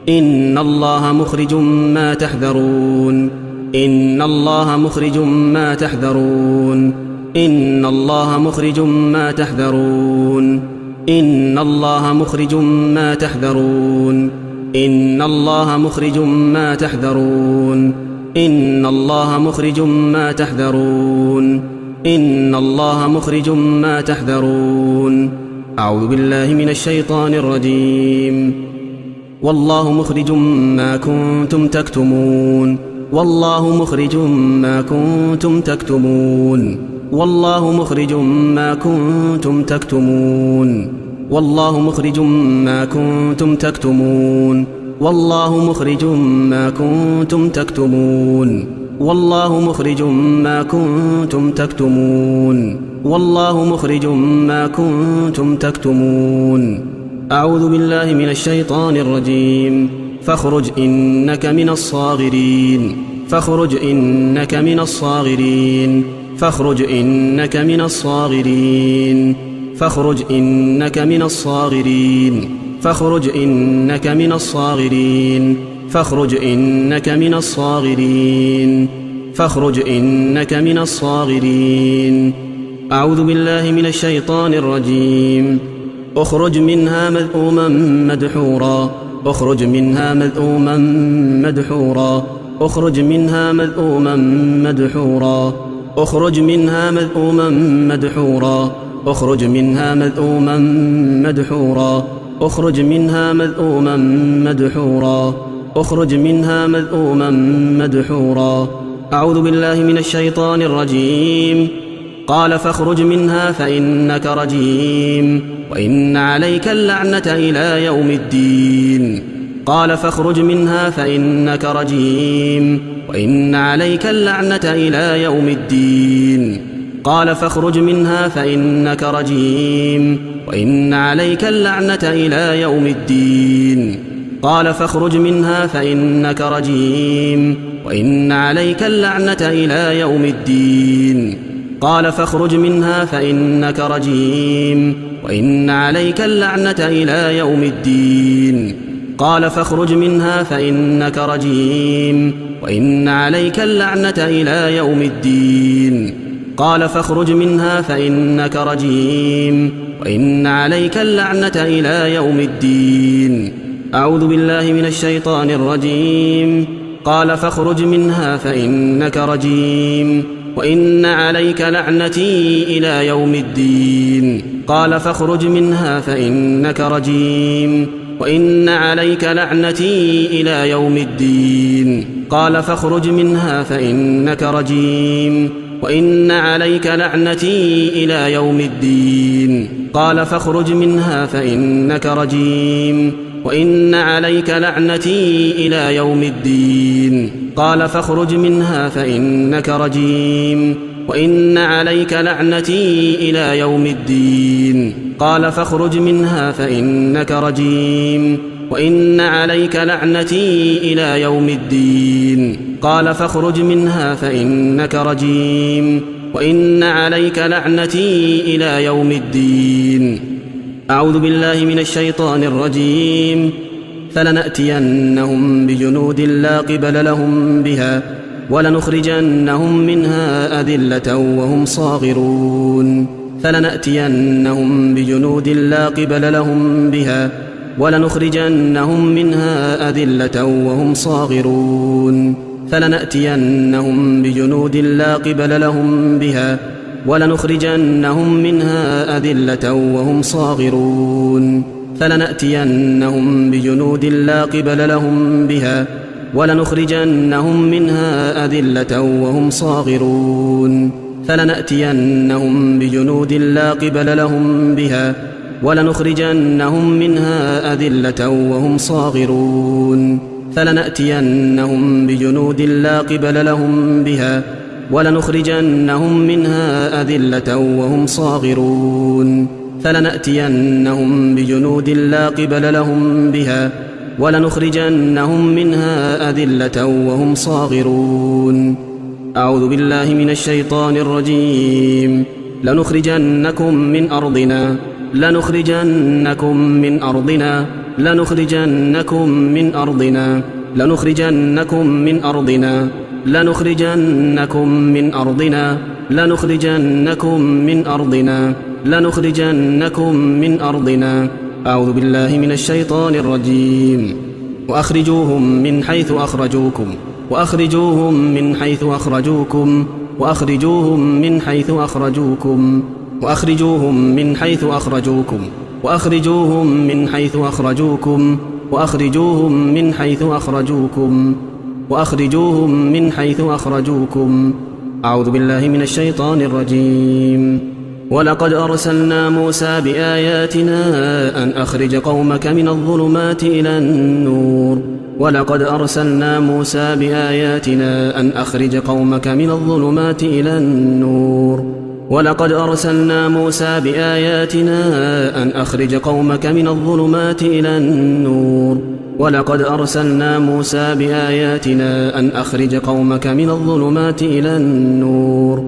إن الله مخرج ما تحذرون. إن الله مخرج ما تحذرون. إن الله مخرج ما تحذرون. إن الله مخرج ما تحذرون. إن الله مخرج ما تحذرون. إن الله مخرج ما تحذرون. إن الله مخرج ما تحذرون. أعوذ بالله من الشيطان الرجيم. والله مخرج ما كنتم تكتمون. والله مخرج ما كنتم تكتمون. والله مخرج ما كنتم تكتمون. والله مخرج ما كنتم تكتمون. والله مخرج ما كنتم تكتمون. والله مخرج ما كنتم تكتمون. والله مخرج ما كنتم تكتمون. أعوذ بالله من الشيطان الرجيم. فاخرج إنك من الصاغرين. فاخرج إنك من الصاغرين. فاخرج إنك من الصاغرين. فاخرج إنك من الصاغرين. فاخرج إنك من الصاغرين. فاخرج إنك من الصاغرين. فاخرج إنك من الصاغرين. أعوذ بالله من الشيطان الرجيم. اخرج منها مذءوما مدحورا. اخرج منها مذءوما مدحورا. اخرج منها مذءوما مدحورا. اخرج منها مذءوما مدحورا. اخرج منها مذءوما مدحورا. اخرج منها مذءوما مدحورا. اخرج منها مذءوما مدحورا. أعوذ بالله من الشيطان الرجيم. قال فاخرج منها فإنك رجيم وإن عليك اللعنة إلى يوم الدين. قال فاخرج منها فإنك رجيم وإن عليك اللعنة إلى يوم الدين. قال فاخرج منها فإنك رجيم وإن عليك اللعنة إلى يوم الدين. قال فاخرج منها فإنك رجيم وإن عليك اللعنة إلى يوم الدين. قال فاخرج منها فإنك رجيم وإن عليك اللعنة إلى يوم الدين. قال فاخرج منها فإنك رجيم وإن عليك اللعنة إلى يوم الدين. قال فاخرج منها فإنك رجيم وإن عليك اللعنة إلى يوم الدين. أعوذ بالله من الشيطان الرجيم. قال فاخرج منها فإنك رجيم وإن عليك لعنتي إلى يوم الدين. قال فاخرج منها فإنك رجيم وإن عليك لعنتي إلى يوم الدين. قال فاخرج منها فإنك رجيم وإن عليك لعنتي إلى يوم الدين. قال فاخرج منها فإنك رجيم وإن عليك لعنتي إلى يوم الدين. قال فاخرج منها فإنك رجيم وإن عليك لعنتي إلى يوم الدين. قال فاخرج منها فإنك رجيم وإن عليك لعنتي إلى يوم الدين. قال فاخرج منها فإنك رجيم وإن عليك لعنتي إلى يوم الدين. أعوذ بالله من الشيطان الرجيم. فلنأتينهم بجنود لا قبل لهم بها ولنخرجنهم منها أذلة وهم صاغرون فلنأتينهم بجنود لا قبل لهم بها ولنخرجنهم منها أذلة وهم صاغرون فلنأتينهم بجنود لا قبل لهم بها ولنخرجنهم منها أذلة وهم صاغرون فلنأتينهم بجنود لا قبل لهم بها ولنخرجنهم منها أذلة وهم صاغرون فلنأتينهم بجنود لا قبل لهم بها ولنخرجنهم منها أذلة وهم صاغرون فلنأتينهم بجنود لا قبل لهم بها ولنخرجنهم منها أذلة وهم صاغرون فلنأتينهم بجنود لا قبل لهم بها ولنخرجنهم منها أذلة وهم صاغرون أعوذ بالله من الشيطان الرجيم لنخرجنكم من أرضنا لنخرجنكم من أرضنا لنخرجنكم من أرضنا لنخرجنكم من أرضنا لنخرجنكم من أرضنا لنخرجنكم من أرضنا لنخرجنكم من أرضنا أعوذ بالله من الشيطان الرجيم وأخرجوهم من حيث أخرجوكم وأخرجوهم من حيث أخرجوكم وأخرجوهم من حيث أخرجوكم وأخرجوهم من حيث أخرجوكم وأخرجوهم من حيث أخرجوكم وأخرجوهم من حيث أخرجوكم وأخرجوهم من حيث أخرجوكم أعوذ بالله من الشيطان الرجيم ولقد أرسلنا موسى بآياتنا أن أخرج قومك من الظلمات إلى النور ولقد أرسلنا موسى بآياتنا أن أخرج قومك من الظلمات إلى النور ولقد أرسلنا موسى بآياتنا أن أخرج قومك من الظلمات إلى النور ولقد أرسلنا موسى بآياتنا أن أخرج قومك من الظلمات إلى النور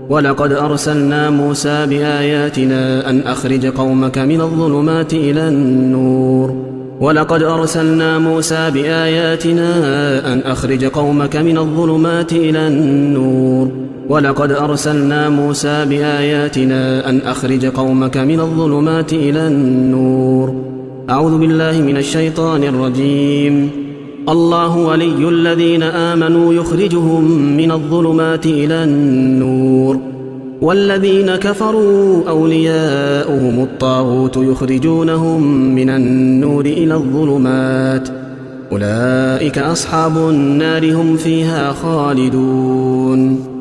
ولقد أرسلنا موسى بآياتنا أن أخرج قومك من الظلمات إلى النور ولقد أرسلنا موسى بآياتنا أن أخرج قومك من الظلمات إلى النور ولقد أرسلنا موسى بآياتنا أن أخرج قومك من الظلمات إلى النور أعوذ بالله من الشيطان الرجيم الله ولي الذين آمنوا يخرجهم من الظلمات إلى النور والذين كفروا أولياؤهم الطاغوت يخرجونهم من النور إلى الظلمات أولئك أصحاب النار هم فيها خالدون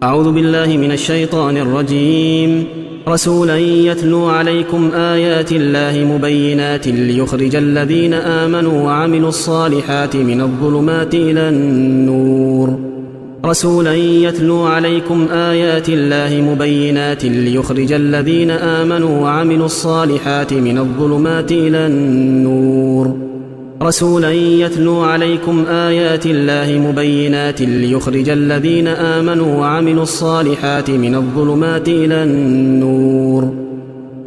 أعوذ بالله من الشيطان الرجيم رسولا يتلو عليكم آيات الله مبينات ليخرج الذين آمنوا وعملوا الصالحات من الظلمات إلى النور رسولا يتلو عليكم آيات الله مبينات ليخرج الذين آمنوا وعملوا الصالحات من الظلمات إلى النور رسولا يتلو عليكم آيات الله مبينات ليخرج الذين آمنوا وعملوا الصالحات من الظلمات إلى النور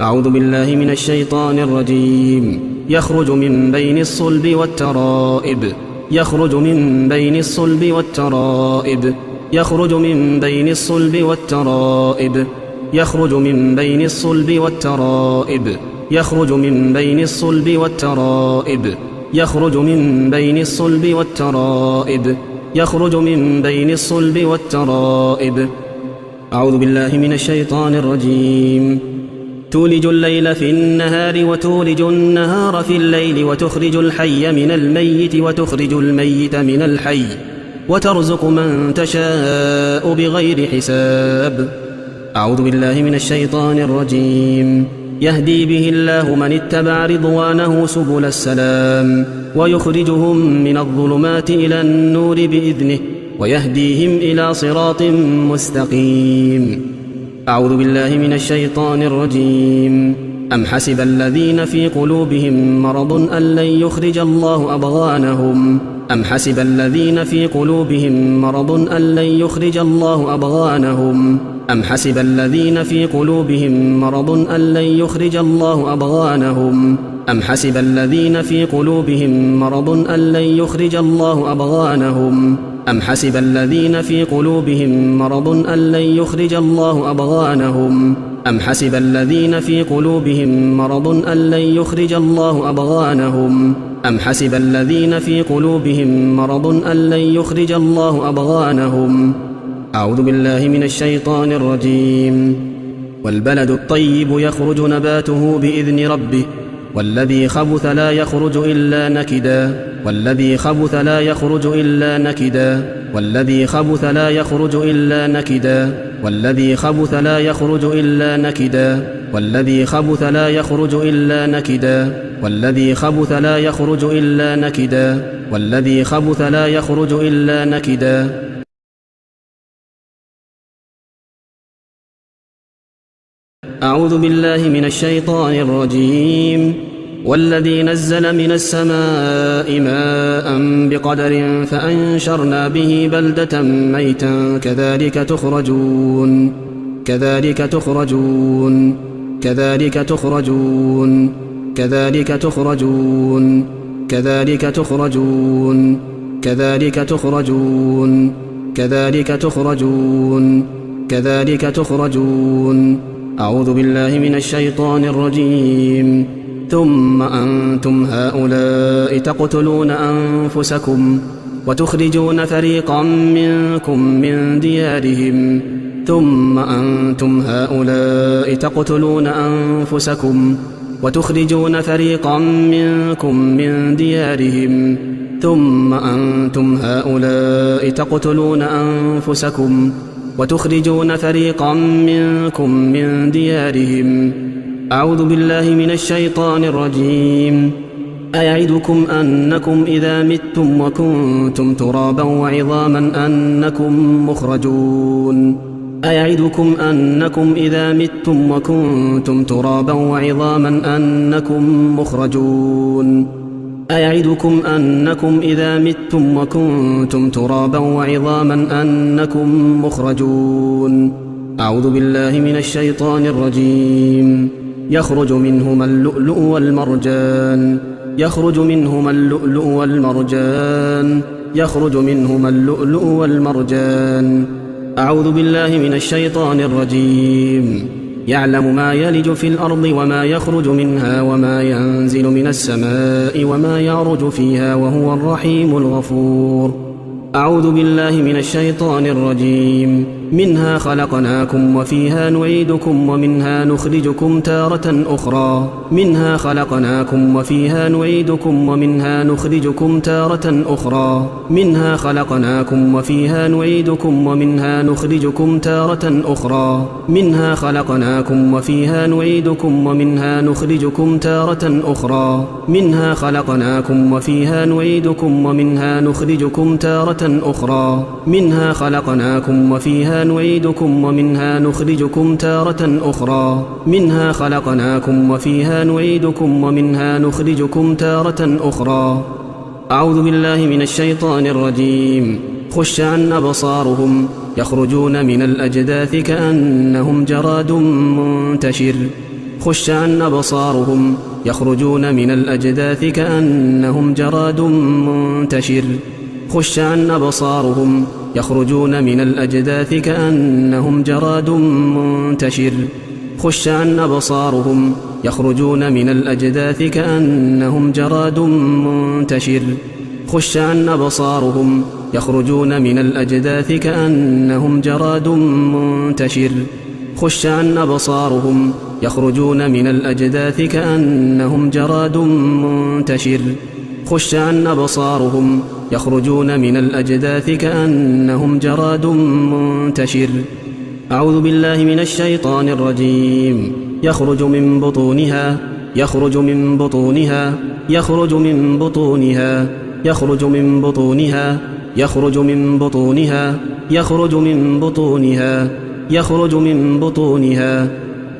أعوذ بالله من الشيطان الرجيم يخرج من بين الصلب والترائب يخرج من بين الصلب والترائب يخرج من بين الصلب والترائب يخرج من بين الصلب والترائب يخرج من بين الصلب والترائب يخرج من بين الصلب والترائب يخرج من بين الصلب والترائب أعوذ بالله من الشيطان الرجيم تولج الليل في النهار وتولج النهار في الليل وتخرج الحي من الميت وتخرج الميت من الحي وترزق من تشاء بغير حساب أعوذ بالله من الشيطان الرجيم يهدي به الله من اتبع رضوانه سبل السلام ويخرجهم من الظلمات إلى النور بإذنه ويهديهم إلى صراط مستقيم أعوذ بالله من الشيطان الرجيم أم حسب الذين في قلوبهم مرض أن لن يخرج الله أضغانهم أم حسب الذين في قلوبهم مرض أن لن يخرج الله أضغانهم أم حسب الذين في قلوبهم مرض أن لن يخرج الله أضغانهم أم حسب الذين في قلوبهم مرض أن لن يخرج الله أضغانهم أم حسب الذين في قلوبهم مرض أن لن يخرج الله أضغانهم أم حسب الذين في قلوبهم مرض أن لن يخرج الله أضغانهم أم حسب الذين في قلوبهم مرض أن لن يخرج الله أضغانهم أعوذ بالله من الشيطان الرجيم والبلد الطيب يخرج نباته بإذن ربه والذي خبث لا يخرج إلا نكدا والذي خبث لا يخرج إلا نكدا والذي خبث لا يخرج إلا نكدا والذي خبث لا يخرج إلا نكدا والذي خبث لا يخرج إلا نكدا والذي خبث لا يخرج إلا نكدا والذي خبث لا يخرج إلا نكدا أعوذ بالله من الشيطان الرجيم والذي نزل من السماء ماء بقدر فأنشرنا به بلدة ميتا كذلك تخرجون كذلك تخرجون كذلك تخرجون كذلك تخرجون كذلك تخرجون كذلك تخرجون كذلك تخرجون كذلك تخرجون أعوذ بالله من الشيطان الرجيم ثم أنتم هؤلاء تقتلون أنفسكم وتخرجون فريقا منكم من ديارهم ثم أنتم هؤلاء تقتلون أنفسكم وتخرجون فريقا منكم من ديارهم ثم أنتم هؤلاء تقتلون أنفسكم وتخرجون فريقا منكم من ديارهم أعوذ بالله من الشيطان الرجيم أيعدكم أنكم إذا متم وكنتم ترابا وعظاما أنكم مخرجون أيعدكم أنكم إذا متم وكنتم ترابا وعظاما أنكم مخرجون أيعدكم أنكم إذا متم وكنتم ترابا وعظاما أنكم مخرجون أعوذ بالله من الشيطان الرجيم يخرج منهما اللؤلؤ والمرجان يخرج منهما اللؤلؤ والمرجان يخرج منهما اللؤلؤ والمرجان أعوذ بالله من الشيطان الرجيم يعلم ما يلج في الأرض وما يخرج منها وما ينزل من السماء وما يعرج فيها وهو الرحيم الغفور أعوذ بالله من الشيطان الرجيم منها خلقناكم وفيها نعيدكم ومنها نخرجكم تارة أخرى منها خلقناكم وفيها نعيدكم ومنها نخرجكم تارة أخرى منها خلقناكم وفيها نعيدكم ومنها نخرجكم تارة أخرى منها خلقناكم وفيها نعيدكم ومنها نخرجكم تارة أخرى منها خلقناكم وفيها نعيدكم ومنها نخرجكم تارة أخرى منها خلقناكم وفيها نعيدكم ومنها نخرجكم تارة أخرى منها خلقناكم وفيها نعيدكم ومنها نخرجكم تارة أخرى أعوذ بالله من الشيطان الرجيم خش عن أبصارهم يخرجون من الأجداث كأنهم جراد منتشر خش عن أبصارهم يخرجون من الأجداث كأنهم جراد منتشر خش عن أبصارهم يخرجون من الأجداث كأنهم جراد منتشر خش عن أبصارهم يخرجون من الأجداث كأنهم جراد منتشر خش عن أبصارهم يخرجون من الأجداث كأنهم جراد منتشر خش عن أبصارهم يخرجون من الأجداث كأنهم جراد منتشر خش عن أبصارهم يخرجون من الأجداث كأنهم جراد منتشر أعوذ بالله من الشيطان الرجيم يخرج من بطونها يخرج من بطونها يخرج من بطونها يخرج من بطونها يخرج من بطونها يخرج من بطونها يخرج من بطونها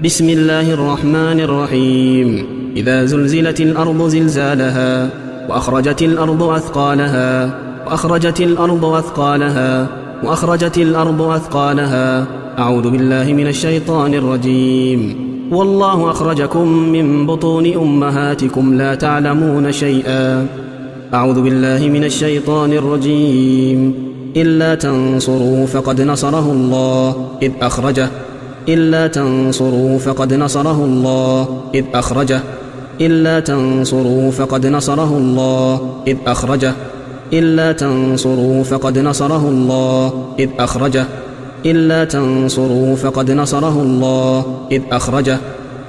بسم الله الرحمن الرحيم إذا زلزلت الأرض زلزالها وأخرجت الأرض أثقالها وأخرجت الأرض أثقالها وأخرجت الأرض أثقالها. أعوذ بالله من الشيطان الرجيم. والله أخرجكم من بطون أمهاتكم لا تعلمون شيئا. أعوذ بالله من الشيطان الرجيم. إلا تنصروا فقد نصره الله إذ أخرجه. إلا تنصروا فقد نصره الله إذ أخرجه. إلا تنصروا فقد نصره الله إذ أخرجه. إلا تنصروا فقد نصره الله إذ أخرجه. إلا تنصروا فقد نصره الله إذ أخرجه.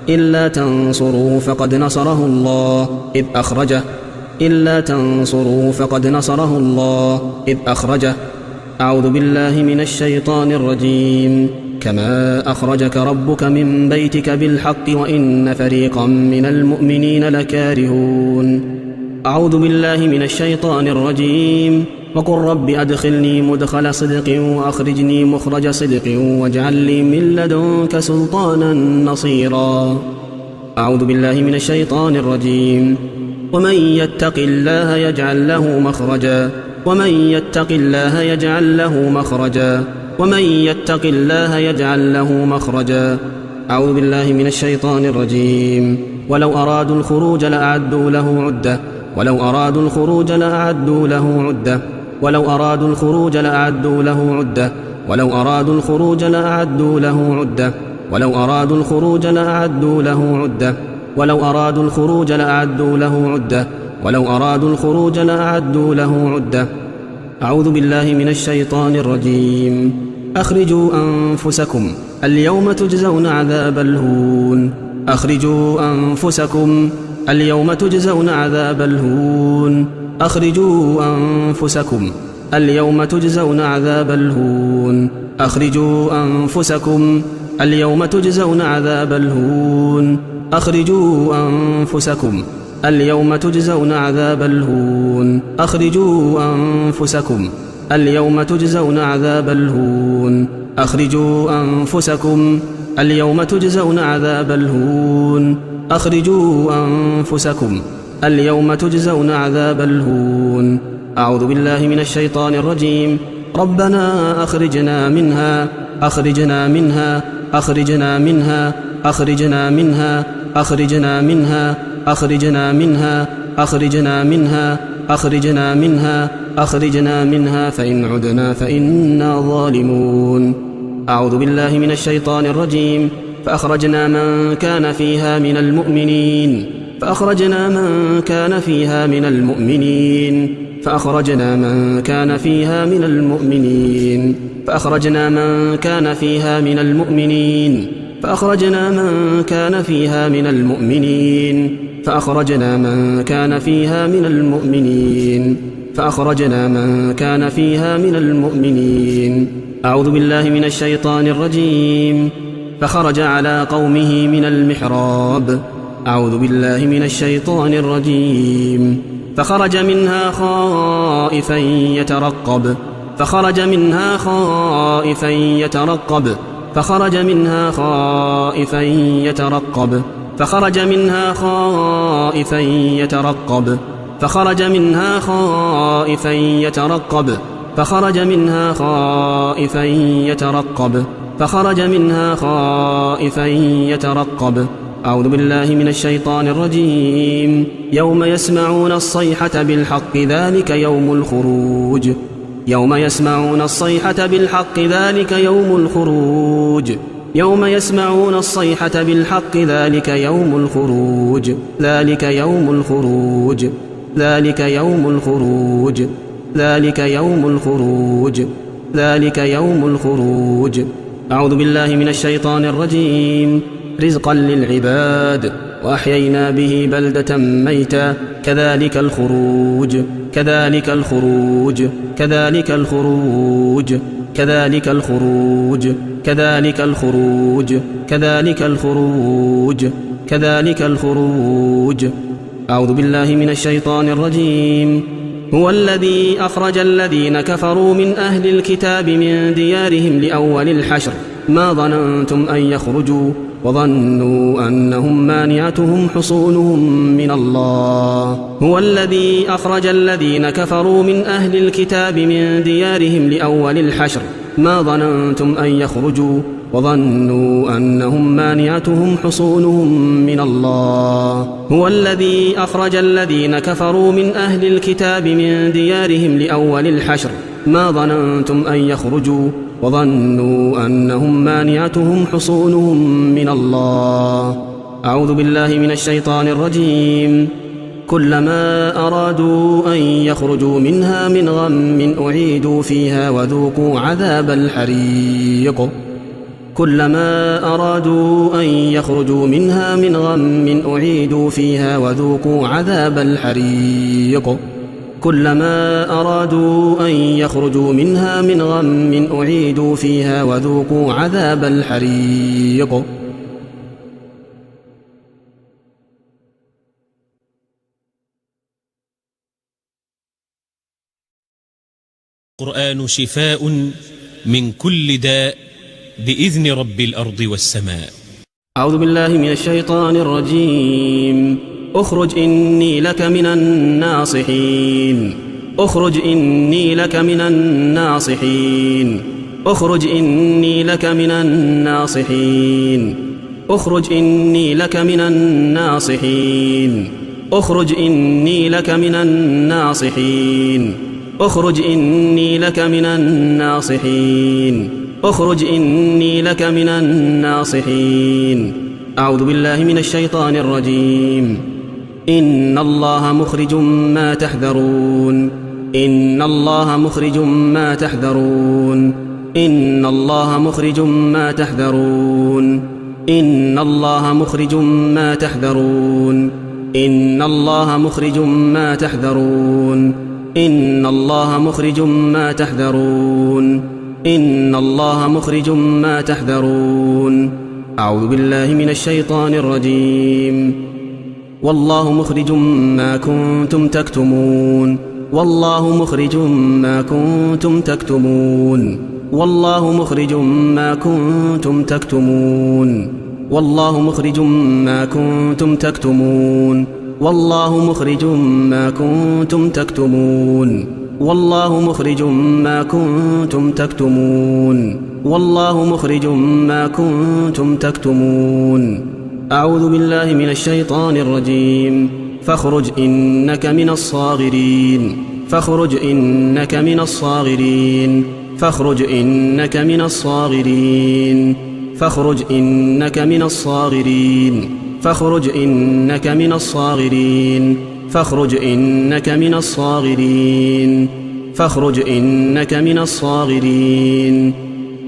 إلا تنصروا فقد نصره الله إذ أخرجه. إلا تنصروا فقد نصره الله إذ أخرجه. أعوذ بالله من الشيطان الرجيم. كما أخرجك ربك من بيتك بالحق وإن فريقا من المؤمنين لكارهون. أعوذ بالله من الشيطان الرجيم. وقل رب أدخلني مدخل صدق وأخرجني مخرج صدق واجعل لي من لدنك سلطانا نصيرا. أعوذ بالله من الشيطان الرجيم. ومن يتق الله يجعل له مخرجا. ومن يتق الله يجعل له مخرجا. ومن يتق الله يجعل له مخرجا. أعوذ بالله من الشيطان الرجيم. ولو أرادوا الخروج لأعدوا له عدة. ولو أرادوا الخروج لأعدوا له عدة. ولو أرادوا الخروج لأعدوا له عدة. ولو أرادوا الخروج لأعدوا له عدة. ولو أرادوا الخروج لأعدوا له عدة. ولو أرادوا الخروج لأعدوا له عدة. ولو أرادوا الخروج لأعدوا له عدة. أعوذ بالله من الشيطان الرجيم. أخرجوا أنفسكم اليوم تجزون عذاب الهون. أخرجوا أنفسكم اليوم تجزون عذاب الهون. أخرجوا أنفسكم اليوم تجزون عذاب الهون. أخرجوا أنفسكم اليوم تجزون عذاب الهون. أخرجوا أنفسكم اليوم تجزون عذاب الهون. أخرجوا أنفسكم اليوم تجزون عذاب الهون. أخرجوا أنفسكم اليوم تجزون عذاب الهون. أخرجوا أنفسكم اليوم تجزون عذاب الهون. أعوذ بالله من الشيطان الرجيم. ربنا أخرجنا منها. أخرجنا منها. أخرجنا منها. أخرجنا منها. أخرجنا منها. أخرجنا منها. أخرجنا منها. أخرجنا منها. أخرجنا منها فإن عدنا فإنا ظالمون. أعوذ بالله من الشيطان الرجيم. فأخرجنا من كان فيها من المؤمنين. فأخرجنا من كان فيها من المؤمنين. فأخرجنا من كان فيها من المؤمنين. فأخرجنا من كان فيها من المؤمنين. فأخرجنا من كان فيها من المؤمنين. فأخرجنا من كان فيها من المؤمنين. فأخرجنا من كان فيها من المؤمنين. أعوذ بالله من الشيطان الرجيم. فخرج على قومه من المحراب. أعوذ بالله من الشيطان الرجيم. فخرج منها خائفا يترقب. فخرج منها خائفا يترقب. فخرج منها خائفا يترقب. فخرج منها خائفا يترقب. فخرج منها خائفا يترقب. فخرج منها خائفا يترقب. فخرج منها خائفا يترقب. أعوذ بالله من الشيطان الرجيم. يوم يسمعون الصيحة بالحق ذلك يوم الخروج. يوم يسمعون الصيحة بالحق ذلك يوم الخروج. يوم يسمعون الصيحة بالحق ذلك يوم الخروج. ذلك يوم الخروج. ذلك يوم الخروج. ذلك يوم الخروج. ذلك يوم الخروج. أعوذ بالله من الشيطان الرجيم. رزقا للعباد وأحيينا به بلدة ميتا كذلك الخروج. كذلك الخروج. كذلك الخروج. كذلك الخروج. كذلك الخروج. كذلك الخروج. كذلك الخروج. أعوذ بالله من الشيطان الرجيم. هو الذي أخرج الذين كفروا من أهل الكتاب من ديارهم لأول الحشر ما ظننتم أن يخرجوا وظنوا أنهم مانعتهم حصونهم من الله. هو الذي أخرج الذين كفروا من أهل الكتاب من ديارهم لأول الحشر ما ظننتم أن يخرجوا وظنوا أنهم مانعتهم حصونهم من الله. هو الذي أخرج الذين كفروا من أهل الكتاب من ديارهم لأول الحشر ما ظننتم أن يخرجوا وظنوا أنهم مانعتهم حصونهم من الله. أعوذ بالله من الشيطان الرجيم. كلما أرادوا أن يخرجوا منها من غم أعيدوا فيها وذوقوا عذاب الحريق. كلما أرادوا أن يخرجوا منها من غم أعيدوا فيها وذوقوا عذاب الحريق. كلما أرادوا أن يخرجوا منها من غم أعيدوا فيها وذوقوا عذاب الحريق. القرآن شفاء من كل داء بإذن رب الأرض والسماء. أعوذ بالله من الشيطان الرجيم. اخرج إني لك من الناصحين. اخرج إني لك من الناصحين. اخرج إني لك من الناصحين. اخرج إني لك من الناصحين. اخرج إني لك من الناصحين. اخرج إني لك من الناصحين. اخرج إني لك من الناصحين. أعوذ بالله من الشيطان الرجيم. إن الله مخرج ما تحذرون. إن الله مخرج ما تحذرون. إن الله مخرج ما تحذرون. إن الله مخرج ما تحذرون. إن الله مخرج ما تحذرون. إن الله مخرج ما تحذرون. إن الله مخرج ما تحذرون. أعوذ بالله من الشيطان الرجيم. والله مخرج ما كنتم تكتمون. والله مخرج ما كنتم تكتمون. والله مخرج ما كنتم تكتمون. والله مخرج ما كنتم تكتمون. والله مخرج ما كنتم تكتمون. والله مخرج ما كنتم تكتمون. والله مخرج ما كنتم تكتمون. أعوذ بالله من الشيطان الرجيم. فاخرج إنك من الصاغرين. فاخرج إنك من الصاغرين. فاخرج إنك من الصاغرين. فاخرج إنك من الصاغرين. فاخرج إنك من الصاغرين. فاخرج إنك من الصاغرين. فاخرج إنك من الصاغرين.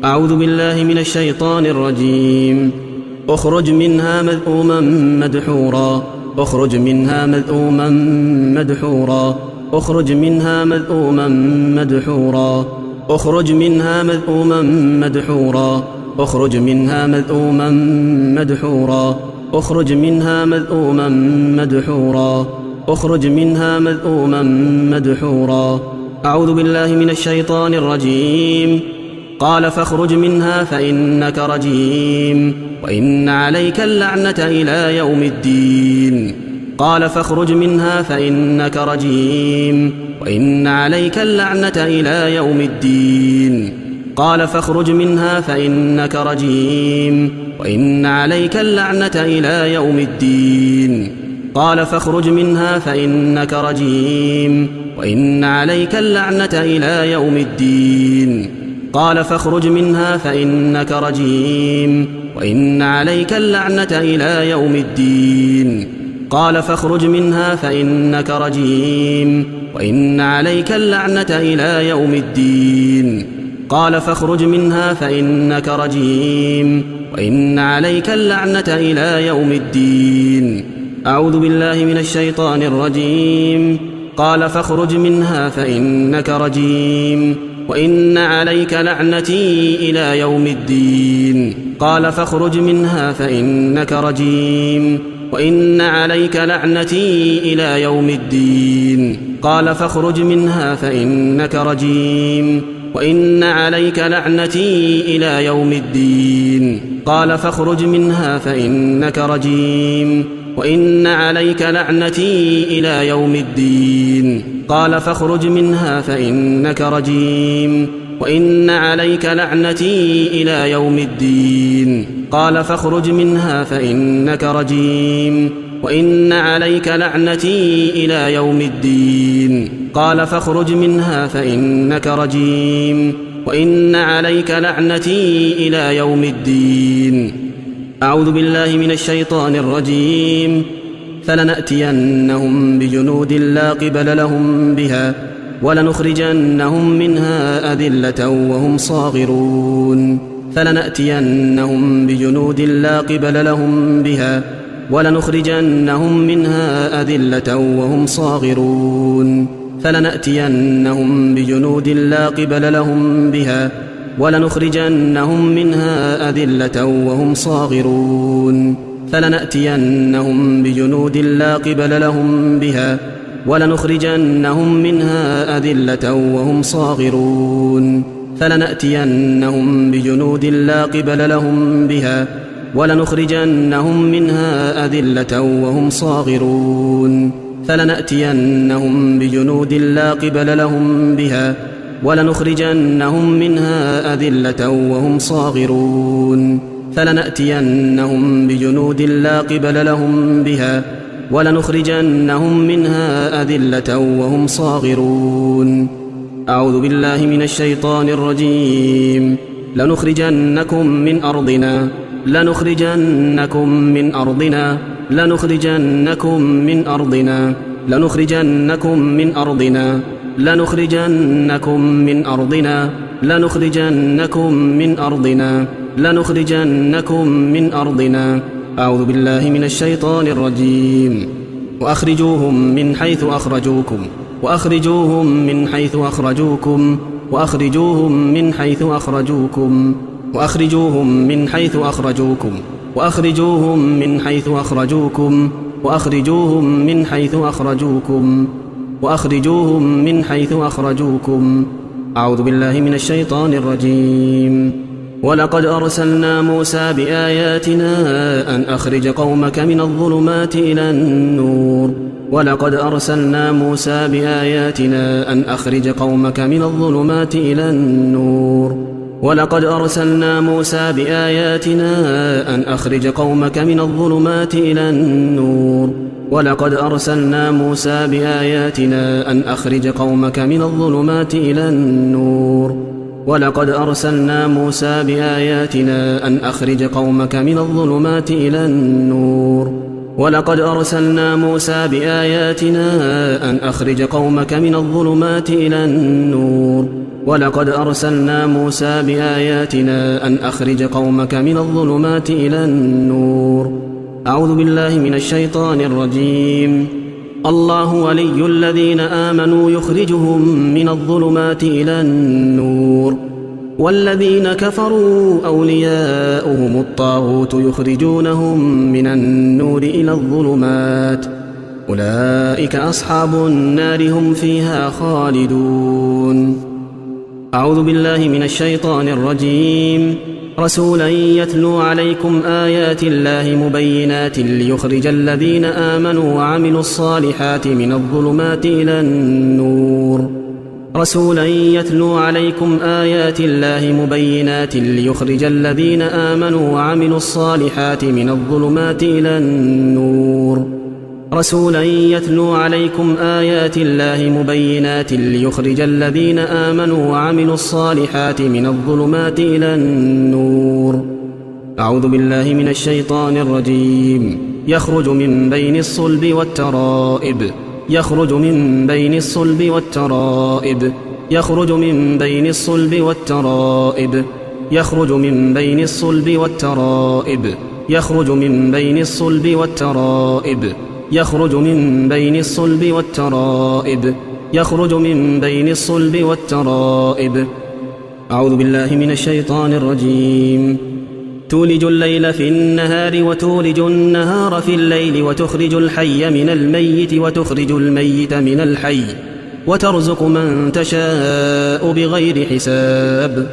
أعوذ بالله من الشيطان الرجيم. اخرج منها مذءوما مدحورا. اخرج منها مذءوما مدحورا. اخرج منها مذءوما مدحورا. اخرج منها مذءوما مدحورا. اخرج منها مذءوما مدحورا. اخرج منها مذءوما مدحورا. اخرج منها مذءوما مدحورا. أعوذ بالله من الشيطان الرجيم. قال فاخرج منها فإنك رجيم وإن عليك اللعنة إلى يوم الدين. قال فاخرج منها فإنك رجيم وإن عليك اللعنة إلى يوم الدين. قال فاخرج منها فإنك رجيم وإن عليك اللعنة إلى يوم الدين. قال فاخرج منها فإنك رجيم وإن عليك اللعنة إلى يوم الدين. قال فاخرج منها فإنك رجيم وإن عليك اللعنة إلى يوم الدين. قال فاخرج منها فإنك رجيم وإن عليك اللعنة إلى يوم الدين. قال فاخرج منها فإنك رجيم وإن عليك اللعنة إلى يوم الدين. أعوذ بالله من الشيطان الرجيم. قال فاخرج منها فإنك رجيم وإن عليك لعنتي إلى يوم الدين. قال فاخرج منها فإنك رجيم وإن عليك لعنتي إلى يوم الدين. قال فاخرج منها فإنك رجيم وإن عليك لعنتي إلى يوم الدين قال فاخرج منها فإنك رجيم وإن عليك لعنتي إلى يوم الدين قال فاخرج منها فإنك رجيم وإن عليك لعنتي إلى يوم الدين قال فاخرج منها فإنك رجيم وإن عليك لعنتي إلى يوم الدين قال فاخرج منها فإنك رجيم وإن عليك لعنتي إلى يوم الدين. أعوذ بالله من الشيطان الرجيم. فلنأتينهم بجنود لا قبل لهم بها ولنخرجنهم منها أذلة وهم صاغرون. فلنأتينهم بجنود لا قبل لهم بها ولنخرجنهم منها أذلة وهم صاغرون. فلنأتينهم بجنود لا قبل لهم بها ولنخرجنهم منها أذلة وهم صاغرون. فلنأتينهم بجنود لا قبل لهم بها ولنخرجنهم منها أذلة وهم صاغرون. فلنأتينهم بجنود لا قبل لهم بها ولنخرجنهم منها أذلة وهم صاغرون. فلنأتينهم بجنود لا قبل لهم بها ولنخرجنهم منها أذلة وهم صاغرون. فلنأتينهم بجنود لا قبل لهم بها ولنخرجنهم منها أذلة وهم صاغرون. أعوذ بالله من الشيطان الرجيم. لنخرجنكم من أرضنا لنخرجنكم من أرضنا لنخرجنكم من أرضنا لنخرجنكم من أرضنا لنخرجنكم من أرضنا لنخرجنكم من أرضنا لنخرجنكم من أرضنا. أعوذ بالله من الشيطان الرجيم. وأخرجوهم من حيث أخرجوكم وأخرجوهم من حيث أخرجوكم وأخرجوهم من حيث أخرجوكم وأخرجوهم من حيث أخرجوكم وأخرجوهم من حيث أخرجوكم وأخرجوهم من حيث أخرجوكم وأخرجوهم من حيث أخرجوكم. أعوذ بالله من الشيطان الرجيم. ولقد أرسلنا موسى بآياتنا أن أخرج قومك من الظلمات إلى النور ولقد أرسلنا موسى بآياتنا أن أخرج قومك من الظلمات إلى النور ولقد أرسلنا موسى بآياتنا أن أخرج قومك من الظلمات إلى النور ولقد أرسلنا موسى بآياتنا أن أخرج قومك من الظلمات إلى النور ولقد أرسلنا موسى بآياتنا أن أخرج قومك من الظلمات إلى النور ولقد أرسلنا موسى بآياتنا أن أخرج قومك من الظلمات إلى النور ولقد أرسلنا موسى بآياتنا أن أخرج قومك من الظلمات إلى النور. أعوذ بالله من الشيطان الرجيم. الله ولي الذين آمنوا يخرجهم من الظلمات إلى النور والذين كفروا أولياؤهم الطاغوت يخرجونهم من النور إلى الظلمات أولئك أصحاب النار هم فيها خالدون. أعوذ بالله من الشيطان الرجيم. رسولا يتلو عليكم آيات الله مبينات ليخرج الذين آمنوا وعملوا الصالحات من الظلمات إلى النور رسولا يتلو عليكم آيات الله مبينات ليخرج الذين آمنوا وعملوا الصالحات من الظلمات إلى النور رسولا يتلو عليكم آيات الله مبينات ليخرج الذين آمنوا وعملوا الصالحات من الظلمات إلى النور. أعوذ بالله من الشيطان الرجيم. يخرج من بين الصلب والترائب يخرج من بين الصلب والترائب يخرج من بين الصلب والترائب يخرج من بين الصلب والترائب يخرج من بين الصلب والترائب يخرج من بين الصلب والترائب يخرج من بين الصلب والترائب. أعوذ بالله من الشيطان الرجيم. تولج الليل في النهار وتولج النهار في الليل وتخرج الحي من الميت وتخرج الميت من الحي وترزق من تشاء بغير حساب.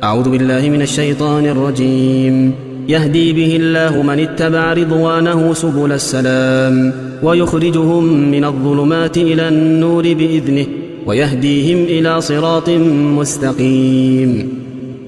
أعوذ بالله من الشيطان الرجيم. يهدي به الله من اتبع رضوانه سبل السلام ويخرجهم من الظلمات إلى النور بإذنه ويهديهم إلى صراط مستقيم.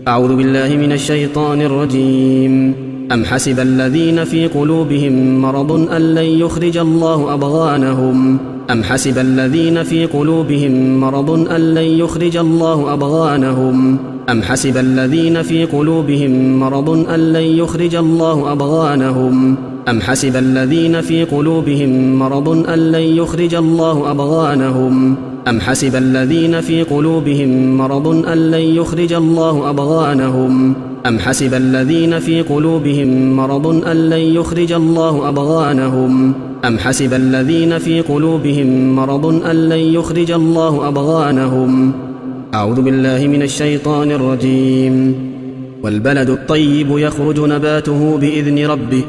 أعوذ بالله من الشيطان الرجيم. أم حسب الذين في قلوبهم مرض أن لن يخرج الله أضغانهم أم حسب الذين في قلوبهم مرض أن لن يخرج الله أضغانهم أم حسب الذين في قلوبهم مرض أن لن يخرج الله أضغانهم أم حسب الذين في قلوبهم مرض أن لن يخرج الله أضغانهم أم حسب الذين في قلوبهم مرض أن لن يخرج الله أضغانهم أم حسب الذين في قلوبهم مرض أن لن يخرج الله أضغانهم أم حسب الذين في قلوبهم مرض أن لن يخرج الله أضغانهم. أعوذ بالله من الشيطان الرجيم. والبلد الطيب يخرج نباته بإذن ربه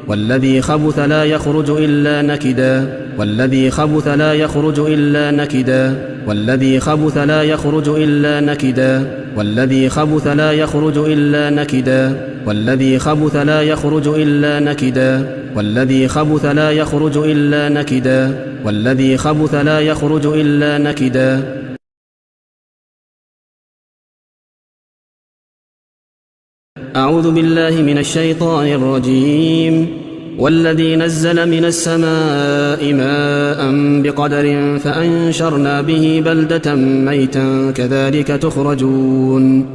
والذي خبث لا يخرج إلا نكدا والذي خبث لا يخرج إلا نكدا والذي خبث لا يخرج إلا نكدا والذي خبث لا يخرج إلا نكدا والذي خبث لا يخرج إلا نكدا والذي خبث لا يخرج إلا نكدا والذي خبث لا يخرج إلا نكدا. أعوذ بالله من الشيطان الرجيم. والذي نزل من السماء ماء بقدر فأنشرنا به بلدة ميتا كذلك تخرجون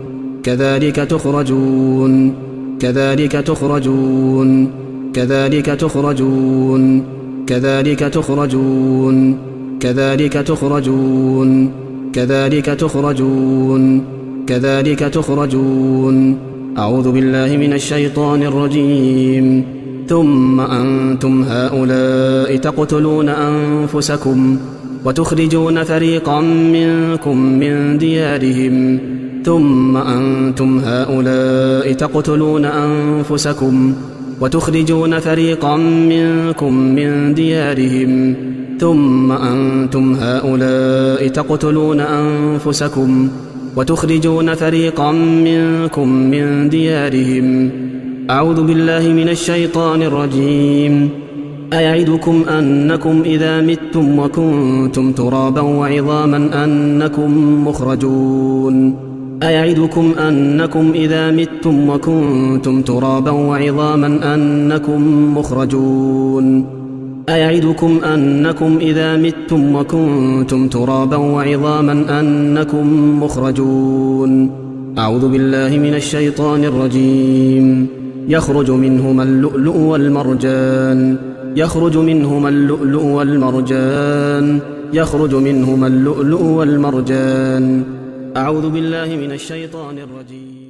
كذلك تخرجون كذلك تخرجون كذلك تخرجون كذلك تخرجون كذلك تخرجون كذلك تخرجون كذلك تخرجون. أعوذ بالله من الشيطان الرجيم. ثم أنتم هؤلاء تقتلون أنفسكم وتخرجون فريقا منكم من ديارهم ثم أنتم هؤلاء تقتلون أنفسكم وتخرجون فريقا منكم من ديارهم ثم أنتم هؤلاء تقتلون أنفسكم وتخرجون فريقا منكم من ديارهم. أعوذ بالله من الشيطان الرجيم. أيعدكم أنكم إذا متم وكنتم ترابا وعظاما أنكم مخرجون أيعدكم أنكم إذا متم وكنتم ترابا وعظاما أنكم مخرجون أيعدكم أنكم إذا متم وكنتم ترابا وعظاما أنكم مخرجون. أعوذ بالله من الشيطان الرجيم. يخرج منهما اللؤلؤ والمرجان يخرج منهما اللؤلؤ والمرجان يخرج منهما اللؤلؤ والمرجان. أعوذ بالله من الشيطان الرجيم.